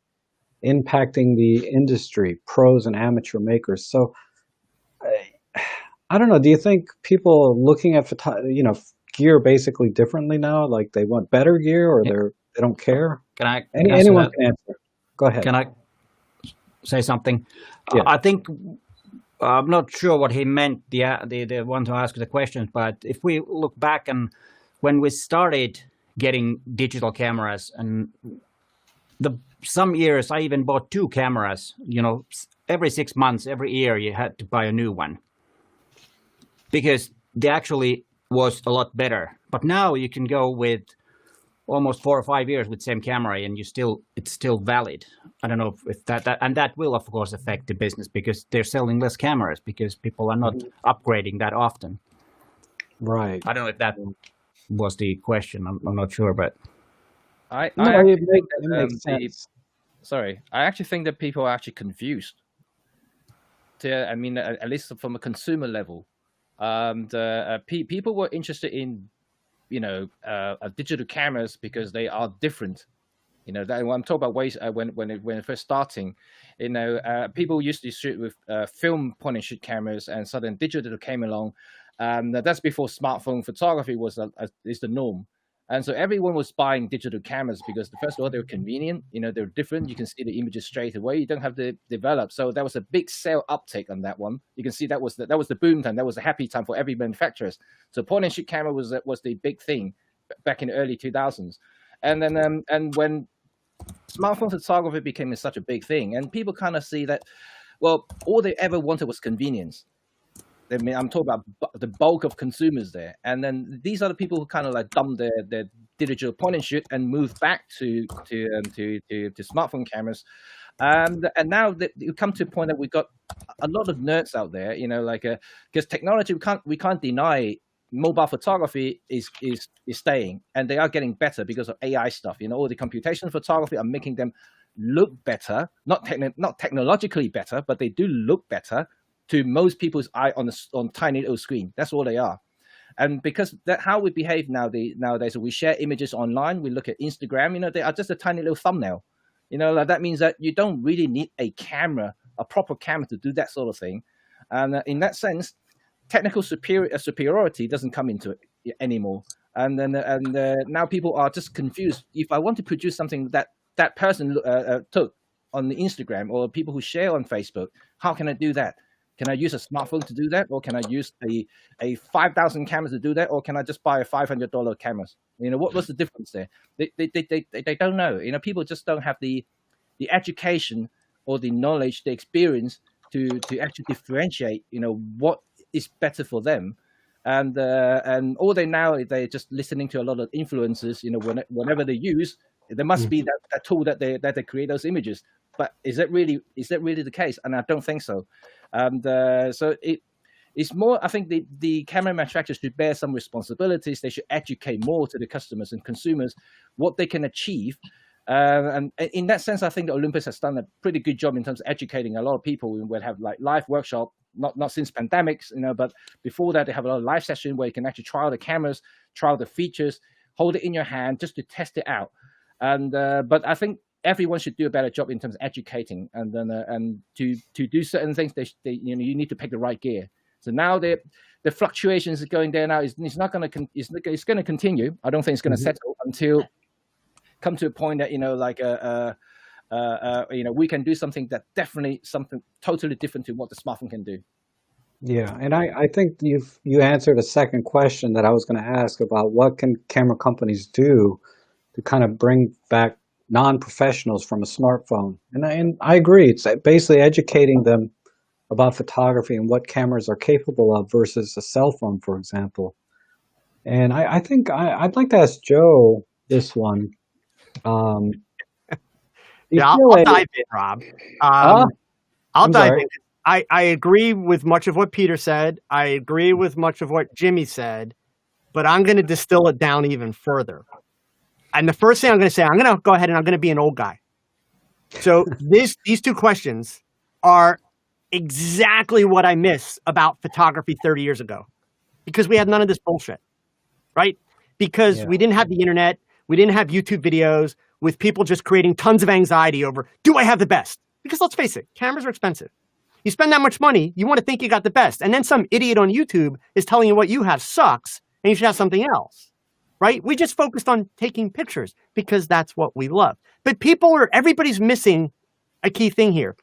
impacting the industry, pros and amateur makers? So I don't know. Do you think people are looking at gear basically differently now? Like they want better gear, or they don't care? Can I? Anyone can answer. Go ahead. Can I say something? Yeah. I think I'm not sure what he meant. The one to ask the questions, but if we look back and when we started getting digital cameras, and some years I even bought 2 cameras, every 6 months, every year you had to buy a new one, because they actually was a lot better. But now you can go with almost 4 or 5 years with same camera, and it's still valid. I don't know if that will of course affect the business, because they're selling less cameras because people are not upgrading that often. Right. I don't know if that was the question. I'm not sure, but I makes sense. Sorry, I actually think that people are actually confused. At least from a consumer level, People were interested in, digital cameras because they are different. That when I'm talking about ways when it first starting, people used to shoot with film point and shoot cameras, and suddenly digital came along. That's before smartphone photography is the norm. And so everyone was buying digital cameras because, first of all, they were convenient. They're different. You can see the images straight away. You don't have to develop. So there was a big sale uptake on that one. You can see that was the boom time. That was a happy time for every manufacturers. So point and shoot camera was the big thing back in the early 2000s. And then and when smartphone photography became such a big thing, and people kind of see that, well, all they ever wanted was convenience. I mean, I'm talking about the bulk of consumers there, and then these are the people who kind of like dump their digital point and shoot and move back to smartphone cameras, and now you come to a point that we've got a lot of nerds out there, because technology we can't deny mobile photography is staying, and they are getting better because of AI stuff. All the computational photography are making them look better, not technologically better, but they do look better to most people's eye on tiny little screen. That's all they are. And because that how we behave nowadays, we share images online, we look at Instagram, they are just a tiny little thumbnail. That means that you don't really need a proper camera to do that sort of thing. And in that sense, technical superiority doesn't come into it anymore. And now people are just confused. If I want to produce something that person took on the Instagram, or people who share on Facebook, how can I do that? Can I use a smartphone to do that, or can I use a 5,000 camera to do that, or can I just buy a $500 cameras? What's the difference there? They don't know. People just don't have the education or the knowledge, the experience to actually differentiate. What is better for them, and all they're just listening to a lot of influencers. Whenever they use, there must be that tool that they create those images. But is that really the case? And I don't think so. So it's more, I think the camera manufacturers should bear some responsibilities. They should educate more to the customers and consumers what they can achieve. And in that sense, I think that Olympus has done a pretty good job in terms of educating a lot of people. We will have like live workshop, not since pandemics, but before that, they have a lot of live session where you can actually trial the cameras, trial the features, hold it in your hand just to test it out. And but I think everyone should do a better job in terms of educating, and then and to do certain things, you need to pick the right gear. So now the fluctuations are going there now. It's going to continue. I don't think it's going to settle until come to a point that we can do something something totally different to what the smartphone can do. Yeah, and I think you answered a second question that I was going to ask about what can camera companies do to kind of bring back non-professionals from a smartphone. And I agree. It's basically educating them about photography and what cameras are capable of versus a cell phone, for example. And I think I'd like to ask Joe this one. Yeah, I'll dive in, Rob. I'll dive in. I agree with much of what Peter said. I agree with much of what Jimmy said, but I'm going to distill it down even further. And the first thing I'm going to say, I'm going to go ahead and I'm going to be an old guy. So these two questions are exactly what I miss about photography 30 years ago, because we had none of this bullshit, right? Because we didn't have the internet. We didn't have YouTube videos with people just creating tons of anxiety over, do I have the best? Because let's face it, cameras are expensive. You spend that much money, you want to think you got the best. And then some idiot on YouTube is telling you what you have sucks and you should have something else, right? We just focused on taking pictures because that's what we love. But everybody's missing a key thing here.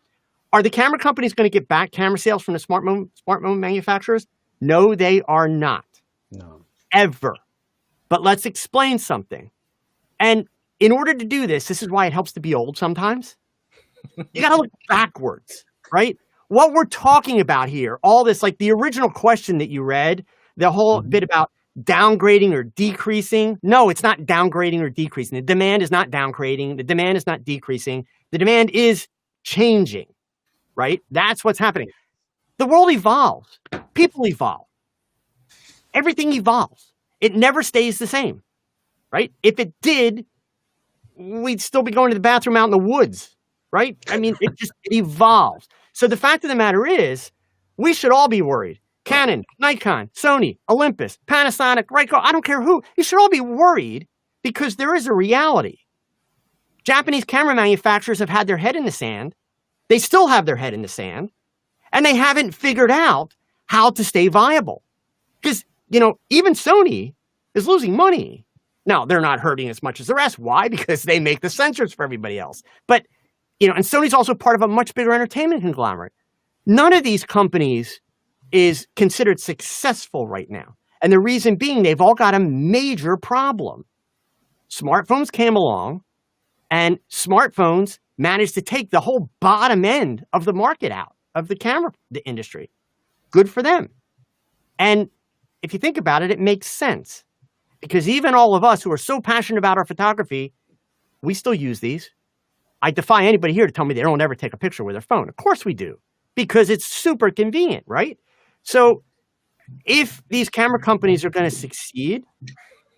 Are the camera companies going to get back camera sales from the smartphone manufacturers? No, they are not. No. Ever. But let's explain something. And in order to do this is why it helps to be old sometimes. You got to look backwards, right? What we're talking about here, all this, like the original question that you read, the whole bit about downgrading or decreasing. No, it's not downgrading or decreasing. The demand is not downgrading. The demand is not decreasing. The demand is changing, right? That's what's happening. The world evolves. People evolve. Everything evolves. It never stays the same, right? If it did, we'd still be going to the bathroom out in the woods, right? I mean, it evolves. So the fact of the matter is, we should all be worried. Canon, Nikon, Sony, Olympus, Panasonic, Ricoh, I don't care who. You should all be worried because there is a reality. Japanese camera manufacturers have had their head in the sand. They still have their head in the sand. And they haven't figured out how to stay viable. Because, even Sony is losing money. Now, they're not hurting as much as the rest. Why? Because they make the sensors for everybody else. But, and Sony's also part of a much bigger entertainment conglomerate. None of these companies is considered successful right now. And the reason being, they've all got a major problem. Smartphones came along, and smartphones managed to take the whole bottom end of the market out of the camera industry. Good for them. And if you think about it, it makes sense. Because even all of us who are so passionate about our photography, we still use these. I defy anybody here to tell me they don't ever take a picture with their phone. Of course we do. Because it's super convenient, right? So if these camera companies are going to succeed,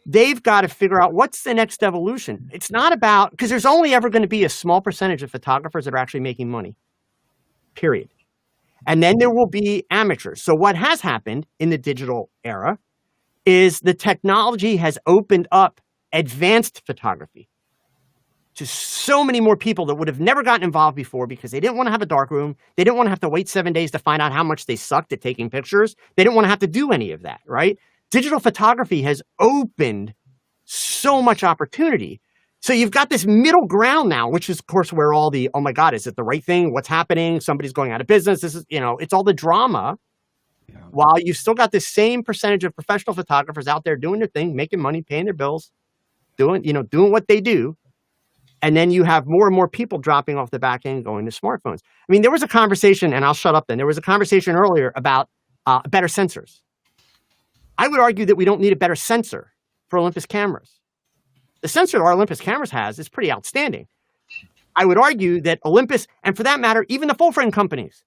they've got to figure out what's the next evolution. It's not about, because there's only ever going to be a small percentage of photographers that are actually making money, period. And then there will be amateurs. So what has happened in the digital era is the technology has opened up advanced photography to so many more people that would have never gotten involved before because they didn't want to have a darkroom. They didn't want to have to wait 7 days to find out how much they sucked at taking pictures. They didn't want to have to do any of that, right? Digital photography has opened so much opportunity. So you've got this middle ground now, which is, of course, where all the, oh my God, is it the right thing? What's happening? Somebody's going out of business. This is, it's all the drama. Yeah. While you've still got the same percentage of professional photographers out there doing their thing, making money, paying their bills, doing what they do. And then you have more and more people dropping off the back end going to smartphones. I mean, there was a conversation, and I'll shut up then. There was a conversation earlier about better sensors. I would argue that we don't need a better sensor for Olympus cameras. The sensor our Olympus cameras has is pretty outstanding. I would argue that Olympus, and for that matter, even the full-frame companies,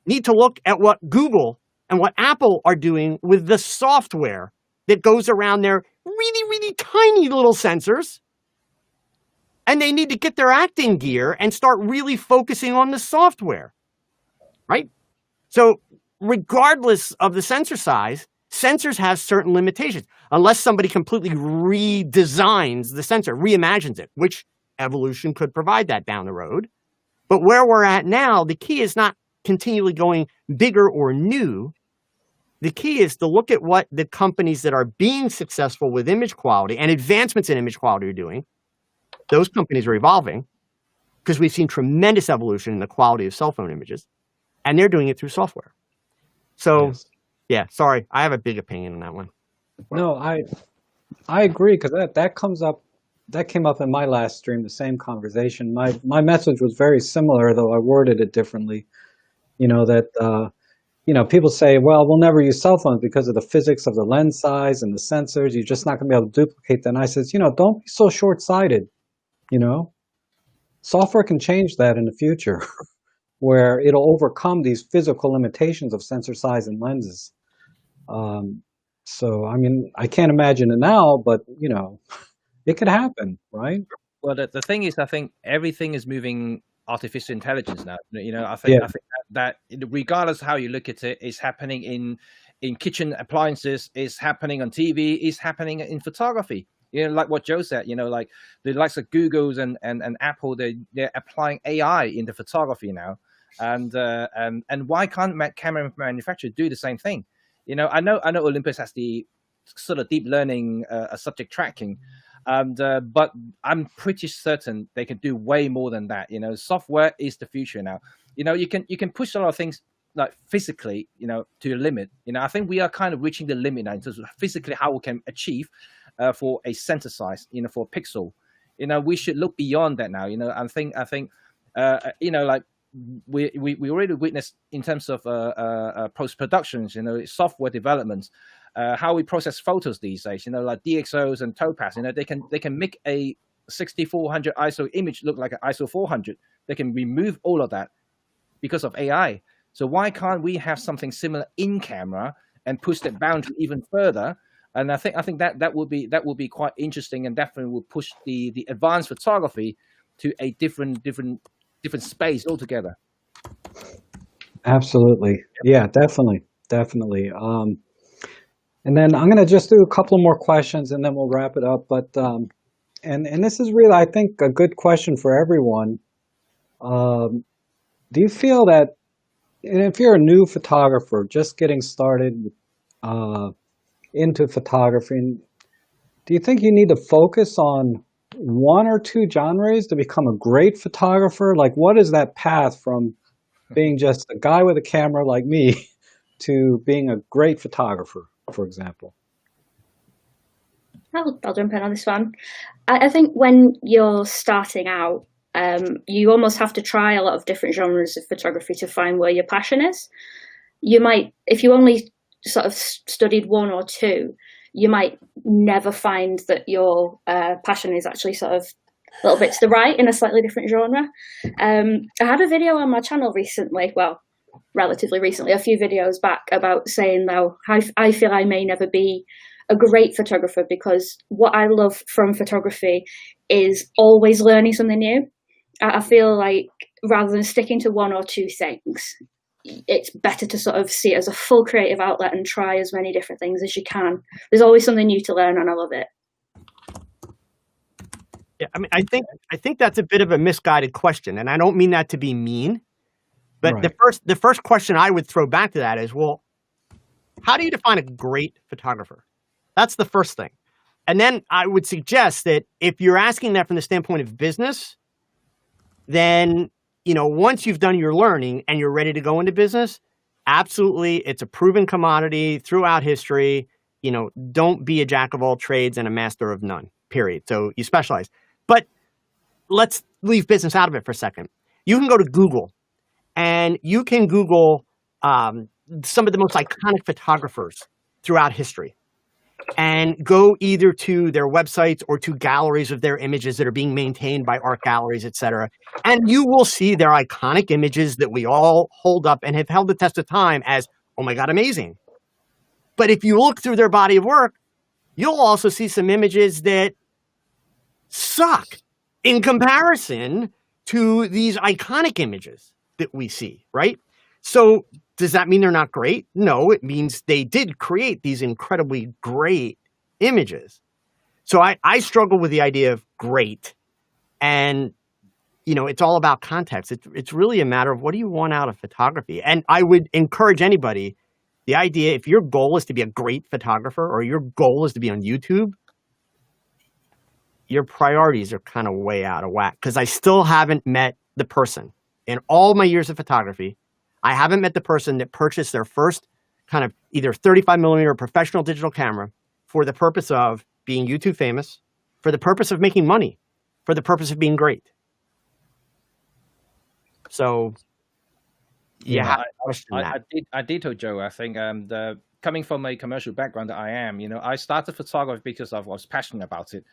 need to look at what Google and what Apple are doing with the software that goes around their really, really tiny little sensors. And they need to get their acting gear and start really focusing on the software, right? So regardless of the sensor size, sensors have certain limitations, unless somebody completely redesigns the sensor, reimagines it, which evolution could provide that down the road. But where we're at now, the key is not continually going bigger or new. The key is to look at what the companies that are being successful with image quality and advancements in image quality are doing. Those companies are evolving because we've seen tremendous evolution in the quality of cell phone images, and they're doing it through software. So, yes. Yeah, sorry, I have a big opinion on that one. No, I agree because that came up in my last stream, the same conversation. My message was very similar, though I worded it differently. People say, well, we'll never use cell phones because of the physics of the lens size and the sensors. You're just not going to be able to duplicate that. And I says, don't be so short-sighted. Software can change that in the future where it'll overcome these physical limitations of sensor size and lenses. So, I mean, I can't imagine it now, but, it could happen, right? Well, the thing is, I think everything is moving artificial intelligence now. I think that regardless of how you look at it, it's happening in kitchen appliances, it's happening on TV, it's happening in photography. Like what Joe said, like the likes of Google's and Apple, they're applying AI into photography now. And why can't camera manufacturers do the same thing? I know Olympus has the sort of deep learning subject tracking, but I'm pretty certain they can do way more than that. Software is the future now. You can push a lot of things like physically, to a limit. I think we are kind of reaching the limit now in terms of physically how we can achieve for a sensor size, for a pixel. We should look beyond that now. I think like we already witnessed in terms of post productions, software developments, how we process photos these days. Like DxOs and Topaz. They can make a 6400 ISO image look like an ISO 400. They can remove all of that because of AI. So why can't we have something similar in camera and push that boundary even further? And I think that would be quite interesting, and definitely will push the advanced photography to a different space altogether. Absolutely, yeah, definitely. definitely. And then I'm going to just do a couple more questions and then we'll wrap it up. But and this is really, I think, a good question for everyone. Do you feel that, and if you're a new photographer just getting started into photography, do you think you need to focus on one or two genres to become a great photographer? Like, what is that path from being just a guy with a camera like me to being a great photographer, for example? I'll jump in on this one. I think when you're starting out, you almost have to try a lot of different genres of photography to find where your passion is. You might, if you only sort of studied one or two, you might never find that your passion is actually sort of a little bit to the right in a slightly different genre. I had a video on my channel recently, well, relatively recently, a few videos back, about saying though, I feel I may never be a great photographer because what I love from photography is always learning something new. I feel like rather than sticking to one or two things, it's better to sort of see it as a full creative outlet and try as many different things as you can. There's always something new to learn and I love it. Yeah, I mean, I think that's a bit of a misguided question, and I don't mean that to be mean, but Right. the first question I would throw back to that is, well, how do you define a great photographer? That's the first thing. And then I would suggest that if you're asking that from the standpoint of business, then, you know, once you've done your learning and you're ready to go into business, absolutely, it's a proven commodity throughout history. You know, don't be a jack of all trades and a master of none, period. So you specialize. But let's leave business out of it for a second. You can go to Google and you can Google some of the most iconic photographers throughout history and go either to their websites or to galleries of their images that are being maintained by art galleries, et cetera. And you will see their iconic images that we all hold up and have held the test of time as, oh my God, amazing. But if you look through their body of work, you'll also see some images that suck in comparison to these iconic images that we see, right? So does that mean they're not great? No, it means they did create these incredibly great images. So I struggle with the idea of great. And, you know, it's all about context. It's really a matter of what do you want out of photography? And I would encourage anybody, the idea, if your goal is to be a great photographer or your goal is to be on YouTube, your priorities are kind of way out of whack, because I still haven't met the person in all my years of photography. I haven't met the person that purchased their first kind of either 35 millimeter professional digital camera for the purpose of being YouTube famous, for the purpose of making money, for the purpose of being great. So yeah, I did tell Joe, I think, coming from a commercial background that I am, you know, I started photography because I was passionate about it.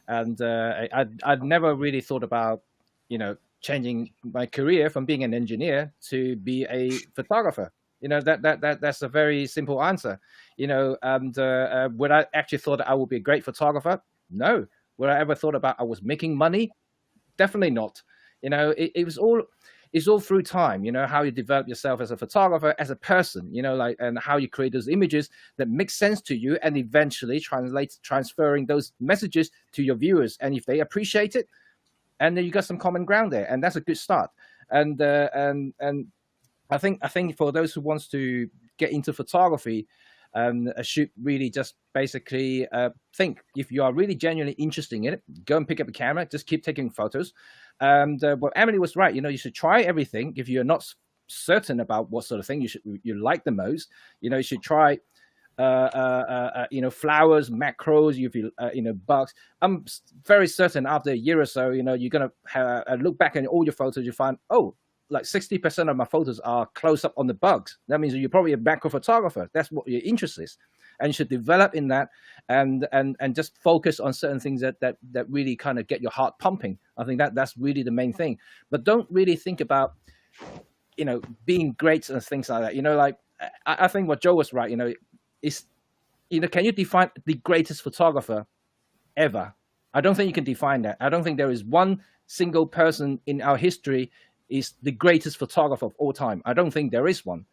And I'd never really thought about, you know, changing my career from being an engineer to be a photographer. You know, that's a very simple answer. You know, and would I actually thought I would be a great photographer? No. Would I ever thought about I was making money? Definitely not. You know, it's all through time, you know, how you develop yourself as a photographer, as a person, you know, like, and how you create those images that make sense to you and eventually transferring those messages to your viewers. And if they appreciate it, and then you got some common ground there, and that's a good start. And I think for those who wants to get into photography, should really just basically think, if you are really genuinely interested in it, go and pick up a camera, just keep taking photos. And well, Emily was right. You know, you should try everything. If you're not certain about what sort of thing you like the most, you know, you should try you know, flowers, macros, you know, bugs. I'm very certain after a year or so, you know, you're gonna look back at all your photos, you find, oh, like 60% of my photos are close up on the bugs. That means you're probably a macro photographer. That's what your interest is, and you should develop in that, and just focus on certain things that really kind of get your heart pumping. I think that's really the main thing. But don't really think about, you know, being great and things like that. You know, like I think what Joe was right. You know, is, you know, can you define the greatest photographer ever? I don't think you can define that. I don't think there is one single person in our history is the greatest photographer of all time. I don't think there is one.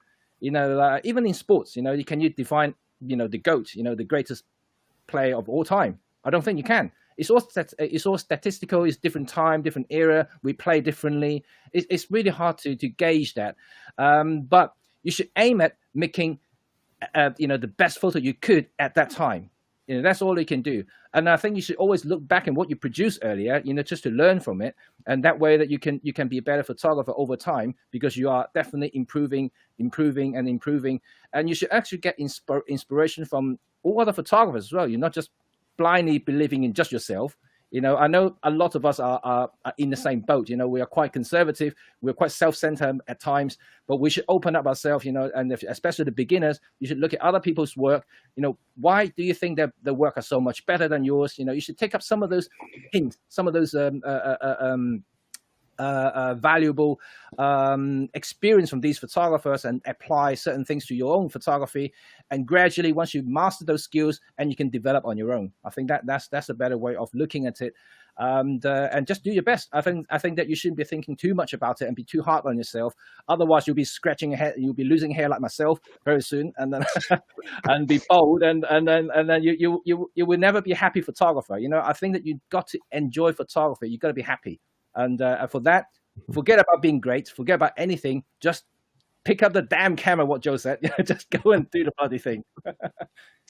Even in sports, can you define, the GOAT, the greatest player of all time? I don't think you can. It's all statistical. It's different time, different era. We play differently. It's really hard to gauge that. But you should aim at making, the best photo you could at that time. That's all you can do. And I think you should always look back at what you produced earlier, just to learn from it. And that way that you can be a better photographer over time, because you are definitely improving. And you should actually get inspiration from all other photographers as well. You're not just blindly believing in just yourself. I know a lot of us are in the same boat. We are quite conservative. We're quite self-centered at times, but we should open up ourselves, and especially the beginners, you should look at other people's work. Why do you think that their work are so much better than yours? You should take up some of those hints, some of those valuable experience from these photographers, and apply certain things to your own photography. And gradually, once you master those skills, and you can develop on your own. I think that's a better way of looking at it. And just do your best. I think that you shouldn't be thinking too much about it and be too hard on yourself. Otherwise, you'll be scratching your head. You'll be losing hair like myself very soon, and then and be bald, and then you will never be a happy photographer. I think that you've got to enjoy photography. You've got to be happy. And for that, forget about being great. Forget about anything. Just pick up the damn camera. What Joe said. Just go and do the bloody thing.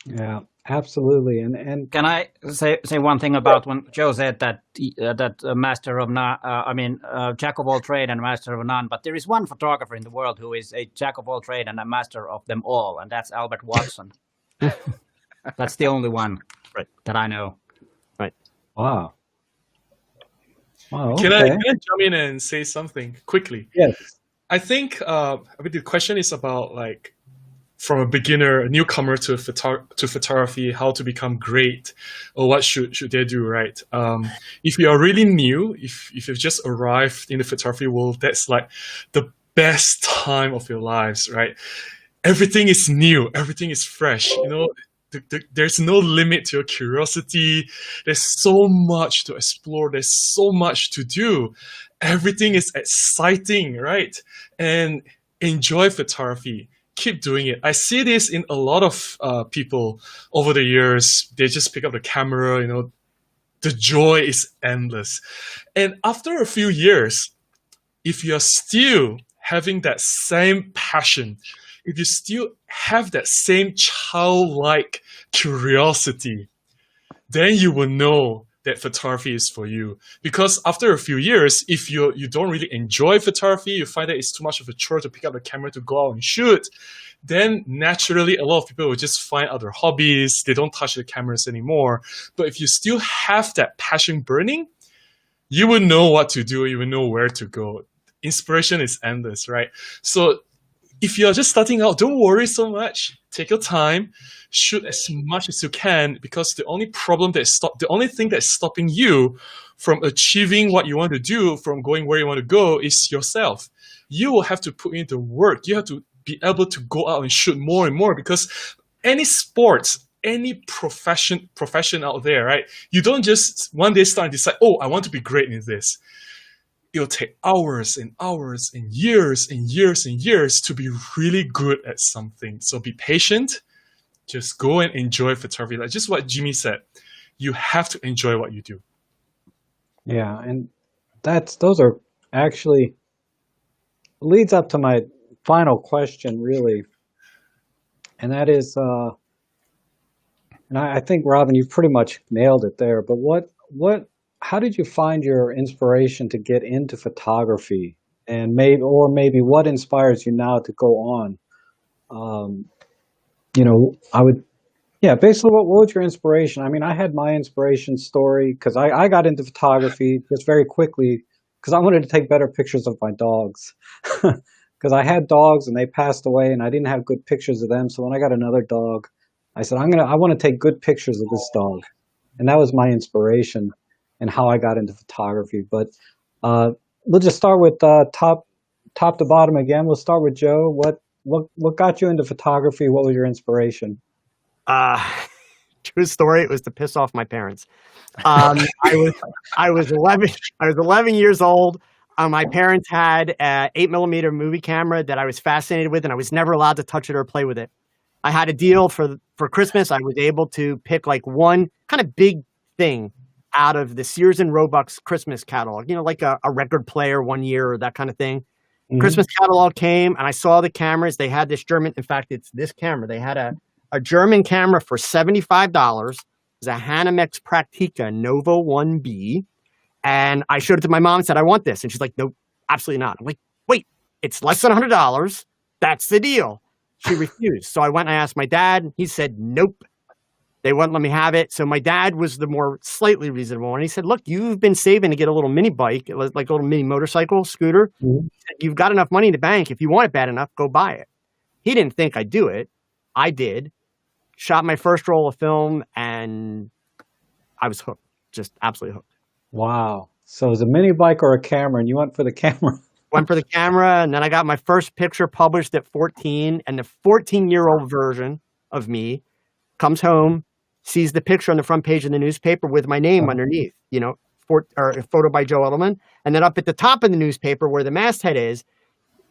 Yeah, absolutely. And can I say one thing about when Joe said that master of none? Jack of all trade and master of none. But there is one photographer in the world who is a jack of all trade and a master of them all, and that's Albert Watson. That's the only one that I know. Right. Wow. Wow, Can I jump in and say something quickly? Yes. I think the question is about, like, from a beginner, a newcomer to photography, how to become great, or what should they do, right? If you are really new, if you've just arrived in the photography world, that's like the best time of your lives, right? Everything is new, everything is fresh, there's no limit to your curiosity. There's so much to explore. There's so much to do. Everything is exciting, right? And enjoy photography. Keep doing it. I see this in a lot of people over the years. They just pick up the camera, the joy is endless. And after a few years, if you're still having that same passion, if you still have that same childlike curiosity, then you will know that photography is for you. Because after a few years, if you don't really enjoy photography, you find that it's too much of a chore to pick up the camera to go out and shoot, then naturally a lot of people will just find other hobbies. They don't touch the cameras anymore. But if you still have that passion burning, you will know what to do. You will know where to go. Inspiration is endless, right? So if you're just starting out, don't worry so much. Take your time, shoot as much as you can, because the only thing that's stopping you from achieving what you want to do, from going where you want to go, is yourself. You will have to put in the work. You have to be able to go out and shoot more and more, because any sports, any profession out there, right? You don't just one day start and decide, oh, I want to be great in this. It'll take hours and hours and years and years and years to be really good at something. So be patient. Just go and enjoy photography. Like just what Jimmy said, you have to enjoy what you do. Yeah, and those are actually leads up to my final question, really, and that is, and I think Robin, you pretty much nailed it there. But how did you find your inspiration to get into photography, and maybe what inspires you now to go on? Basically, what was your inspiration? I mean, I had my inspiration story because I got into photography just very quickly because I wanted to take better pictures of my dogs. Because I had dogs and they passed away and I didn't have good pictures of them. So when I got another dog, I said, I want to take good pictures of this dog. And that was my inspiration and how I got into photography. But we'll just start with top to bottom again. We'll start with Joe. What got you into photography? What was your inspiration? True story. It was to piss off my parents. I was 11 years old. My parents had a 8mm movie camera that I was fascinated with, and I was never allowed to touch it or play with it. I had a deal for Christmas. I was able to pick like one kind of big thing out of the Sears and Roebuck's Christmas catalog, like a record player one year or that kind of thing. Christmas catalog came, and I saw the cameras. They had this German, in fact, it's this camera. They had a German camera for $75. It was a Hanamex Praktika Novo 1B. And I showed it to my mom and said, I want this. And she's like, no, absolutely not. I'm like, wait, it's less than $100. That's the deal. She refused. So I went and I asked my dad. He said, nope. They wouldn't let me have it. So my dad was the more slightly reasonable one. He said, look, you've been saving to get a little mini bike, like a little mini motorcycle, scooter. You've got enough money in the bank. If you want it bad enough, go buy it. He didn't think I'd do it. I did. Shot my first roll of film, and I was hooked. Just absolutely hooked. Wow. So it was a mini bike or a camera, and you went for the camera. Went for the camera, and then I got my first picture published at 14, and the 14-year-old version of me comes home, sees the picture on the front page of the newspaper with my name underneath, or a photo by Joe Edelman. And then up at the top of the newspaper where the masthead is,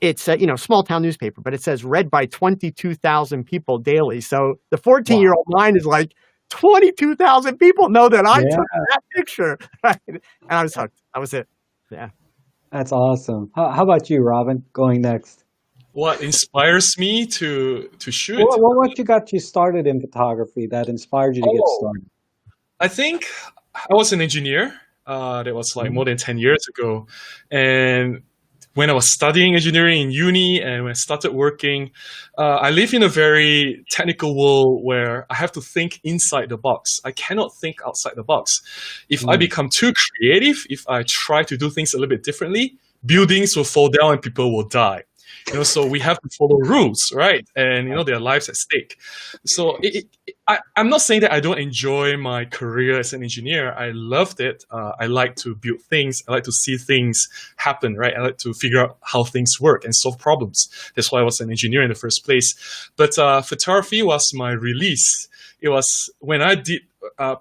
it's a small town newspaper, but it says read by 22,000 people daily. So the 14-year-old mind is like, 22,000 people know that I took that picture. And I was hooked. That was it. Yeah. That's awesome. How about you, Robin, going next? What inspires me to shoot? What got you started in photography that inspired you to get started? I think I was an engineer. That was like more than 10 years ago. And when I was studying engineering in uni and when I started working, I live in a very technical world where I have to think inside the box. I cannot think outside the box. If I become too creative, if I try to do things a little bit differently, buildings will fall down and people will die. So we have to follow rules, right? And, there are lives at stake. So I'm not saying that I don't enjoy my career as an engineer. I loved it. I like to build things. I like to see things happen, right? I like to figure out how things work and solve problems. That's why I was an engineer in the first place. But photography was my release. It was when I did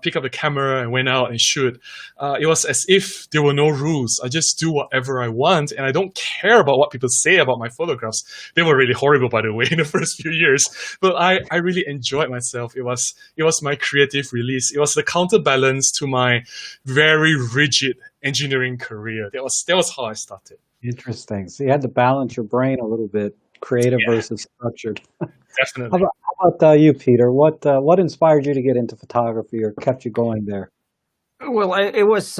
pick up the camera and went out and shoot. It was as if there were no rules. I just do whatever I want, and I don't care about what people say about my photographs. They were really horrible, by the way, in the first few years. But I really enjoyed myself. It was my creative release. It was the counterbalance to my very rigid engineering career. That was how I started. Interesting. So you had to balance your brain a little bit, creative versus structured. Definitely. How about you, Peter? What inspired you to get into photography or kept you going there? Well, it was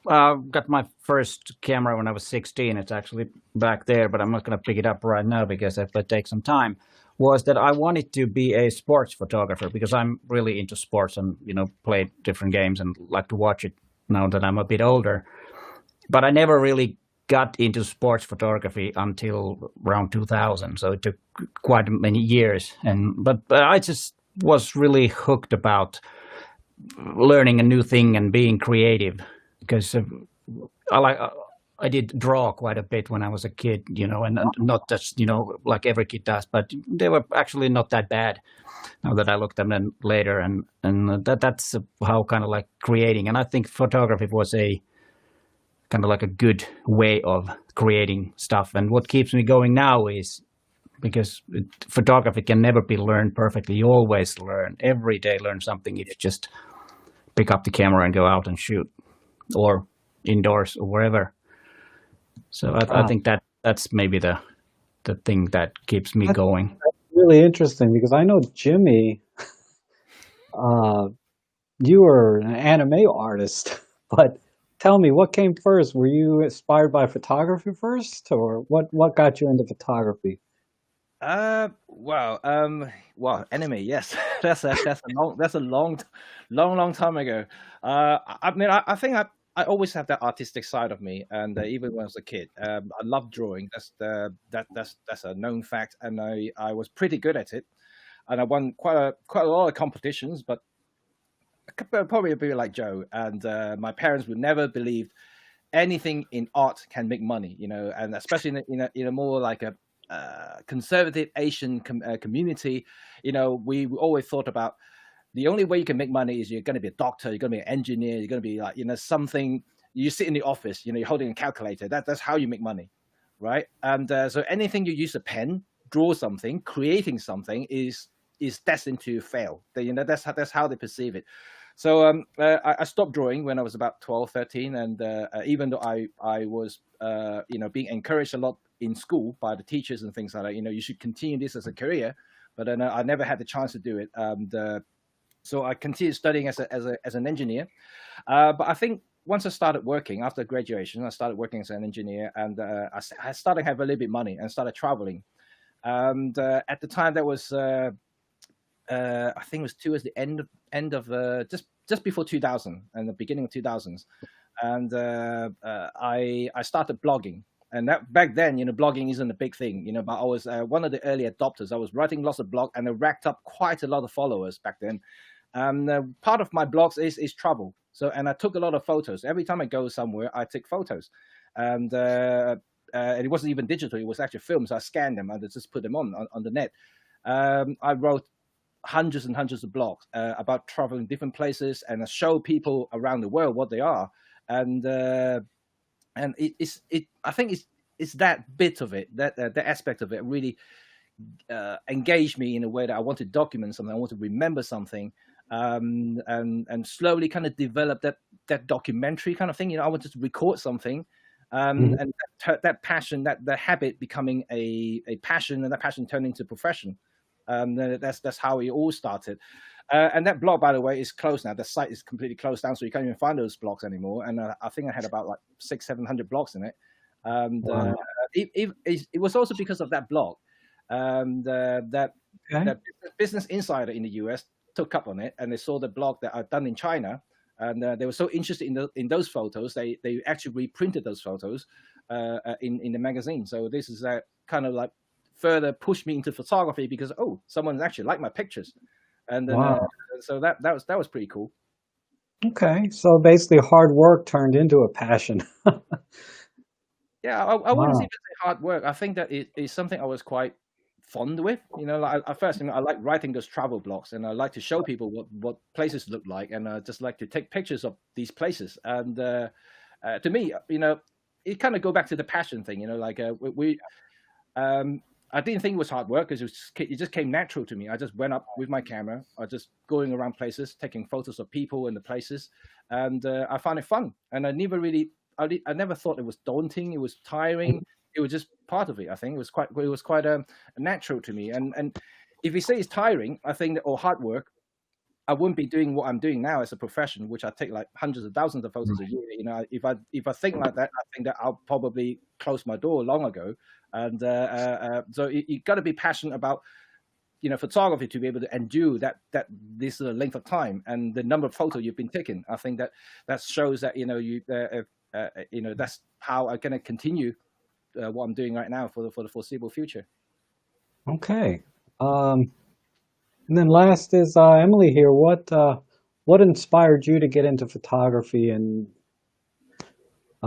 got my first camera when I was 16. It's actually back there, but I'm not going to pick it up right now because it will take some time. Was that I wanted to be a sports photographer because I'm really into sports and play different games and like to watch it now that I'm a bit older. But I never really got into sports photography until around 2000, so it took quite many years. But I just was really hooked about learning a new thing and being creative because I did draw quite a bit when I was a kid, and not just like every kid does, but they were actually not that bad. Now that I looked at them later, and that's how kind of like creating. And I think photography was a kind of like a good way of creating stuff. And what keeps me going now is because photography can never be learned perfectly. You always learn. Every day learn something if you just pick up the camera and go out and shoot or indoors or wherever. So I think that's maybe the thing that keeps me going. That's really interesting because I know Jimmy, you were an anime artist, but tell me, what came first? Were you inspired by photography first, or what got you into photography? Well, anime, yes, that's a long time ago. I mean, I think I always have that artistic side of me, and even when I was a kid, I loved drawing. That's a known fact, and I was pretty good at it, and I won quite a lot of competitions, but probably a bit like Joe, and my parents would never believe anything in art can make money, and especially in a more like a conservative Asian community, we always thought about the only way you can make money is you're going to be a doctor, you're going to be an engineer, you're going to be like something You sit in the office, you're holding a calculator. That's how you make money, right? And so anything you use a pen, draw something, creating something is destined to fail. That's how they perceive it. So I stopped drawing when I was about 12, 13. And even though I was, being encouraged a lot in school by the teachers and things like that, you should continue this as a career. But then I never had the chance to do it. So I continued studying as an engineer. But I think once I started working after graduation, I started working as an engineer, and I started to have a little bit of money and started traveling. And at the time, that was I think it was towards the end of just before 2000 and the beginning of 2000s, and I started blogging. And that back then, blogging isn't a big thing, but I was one of the early adopters. I was writing lots of blogs, and I racked up quite a lot of followers back then. Part of my blogs is travel. So, and I took a lot of photos. Every time I go somewhere, I take photos. And it wasn't even digital. It was actually film. So I scanned them and I just put them on the net. I wrote hundreds and hundreds of blogs about traveling different places, and I show people around the world what they are. And I think it's that bit of it, that aspect of it really engaged me in a way that I want to document something. I want to remember something, and slowly kind of develop that documentary kind of thing. I wanted to record something, and that passion, that habit becoming a passion, and that passion turned into a profession. That's how it all started. And that blog, by the way, is closed now. The site is completely closed down, so you can't even find those blogs anymore. And I think I had about like 600-700 blogs in it. Wow. It was also because of that blog. That Business Insider in the US took up on it, and they saw the blog that I'd done in China, and they were so interested in those photos, they actually reprinted those photos in the magazine. So this is kind of like further pushed me into photography, because someone actually liked my pictures, and so that was pretty cool. Okay, so basically hard work turned into a passion. Yeah, I wouldn't even say hard work. I think that it is something I was quite fond with. Like at first, I like writing those travel blogs, and I like to show people what places look like, and I just like to take pictures of these places. And to me, it kind of go back to the passion thing. I didn't think it was hard work, because it just came natural to me. I just went up with my camera, I just going around places, taking photos of people and the places, and I found it fun. And I never thought it was daunting. It was tiring. It was just part of it. I think it was quite natural to me. And if you say it's tiring, I think or hard work, I wouldn't be doing what I'm doing now as a profession, which I take like hundreds of thousands of photos a year. If I think like that, I think that I'll probably close my door long ago. And so you got to be passionate about photography to be able to endure this length of time and the number of photos you've been taking. I think that shows that that's how I'm going to continue what I'm doing right now for the foreseeable future. Okay. And then last is Emily here. What inspired you to get into photography and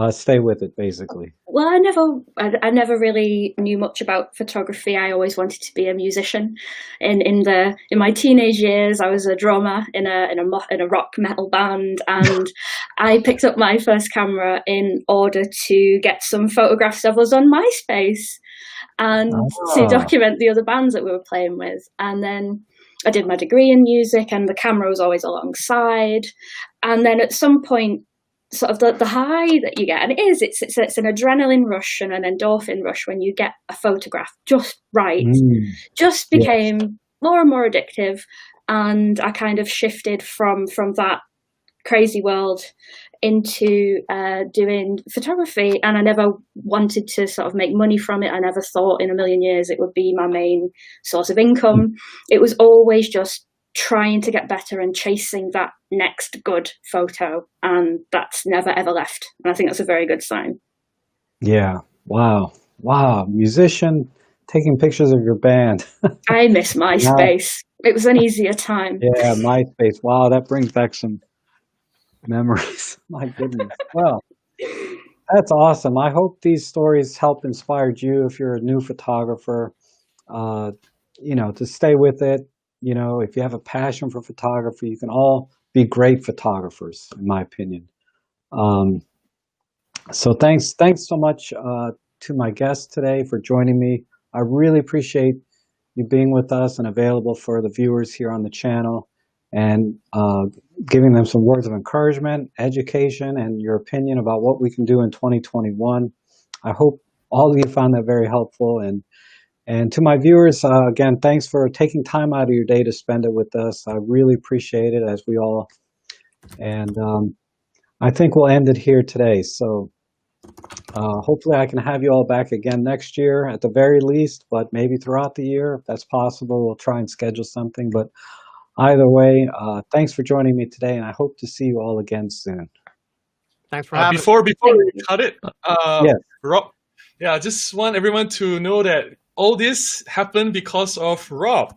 stay with it, basically? Well, I never really knew much about photography. I always wanted to be a musician. In my teenage years, I was a drummer in a rock metal band, and I picked up my first camera in order to get some photographs of us on MySpace and to document the other bands that we were playing with. And then I did my degree in music, and the camera was always alongside. And then at some point, sort of the high that you get, and it's an adrenaline rush and an endorphin rush when you get a photograph just right, just became more and more addictive. And I kind of shifted from that crazy world into doing photography, and I never wanted to sort of make money from it. I never thought in a million years it would be my main source of income. It was always just trying to get better and chasing that next good photo, and that's never ever left. And I think that's a very good sign. Yeah. Wow. Musician taking pictures of your band. I miss MySpace. It was an easier time. Yeah, MySpace. Wow, that brings back some memories. My goodness. Well, that's awesome. I hope these stories help inspire you if you're a new photographer, to stay with it. If you have a passion for photography, you can all be great photographers, in my opinion. So thanks so much to my guests today for joining me. I really appreciate you being with us and available for the viewers here on the channel, and giving them some words of encouragement, education, and your opinion about what we can do in 2021. I hope all of you found that very helpful. And to my viewers, again, thanks for taking time out of your day to spend it with us. I really appreciate it, as we all. And I think we'll end it here today. So hopefully I can have you all back again next year at the very least, but maybe throughout the year, if that's possible. We'll try and schedule something. But either way, thanks for joining me today, and I hope to see you all again soon. Thanks for having Before we cut it, Yes. Rob, yeah, I just want everyone to know that all this happened because of Rob.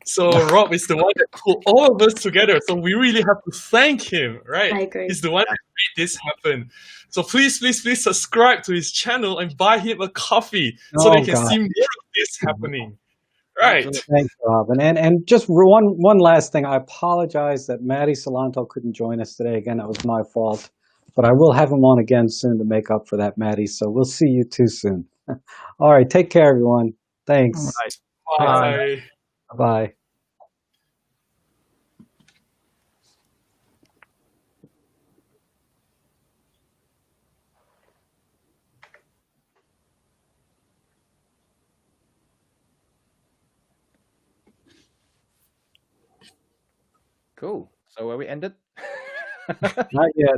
So Rob is the one that pulled all of us together. So we really have to thank him, right? I agree. He's the one that made this happen. So please subscribe to his channel and buy him a coffee so they can see more of this happening. Right. Thanks, Rob. And just one last thing. I apologize that Matti Sulanto couldn't join us today. Again, that was my fault. But I will have him on again soon to make up for that, Matti. So we'll see you too soon. All right. Take care, everyone. Thanks. Bye. Bye. Cool. So where we ended? Not yet.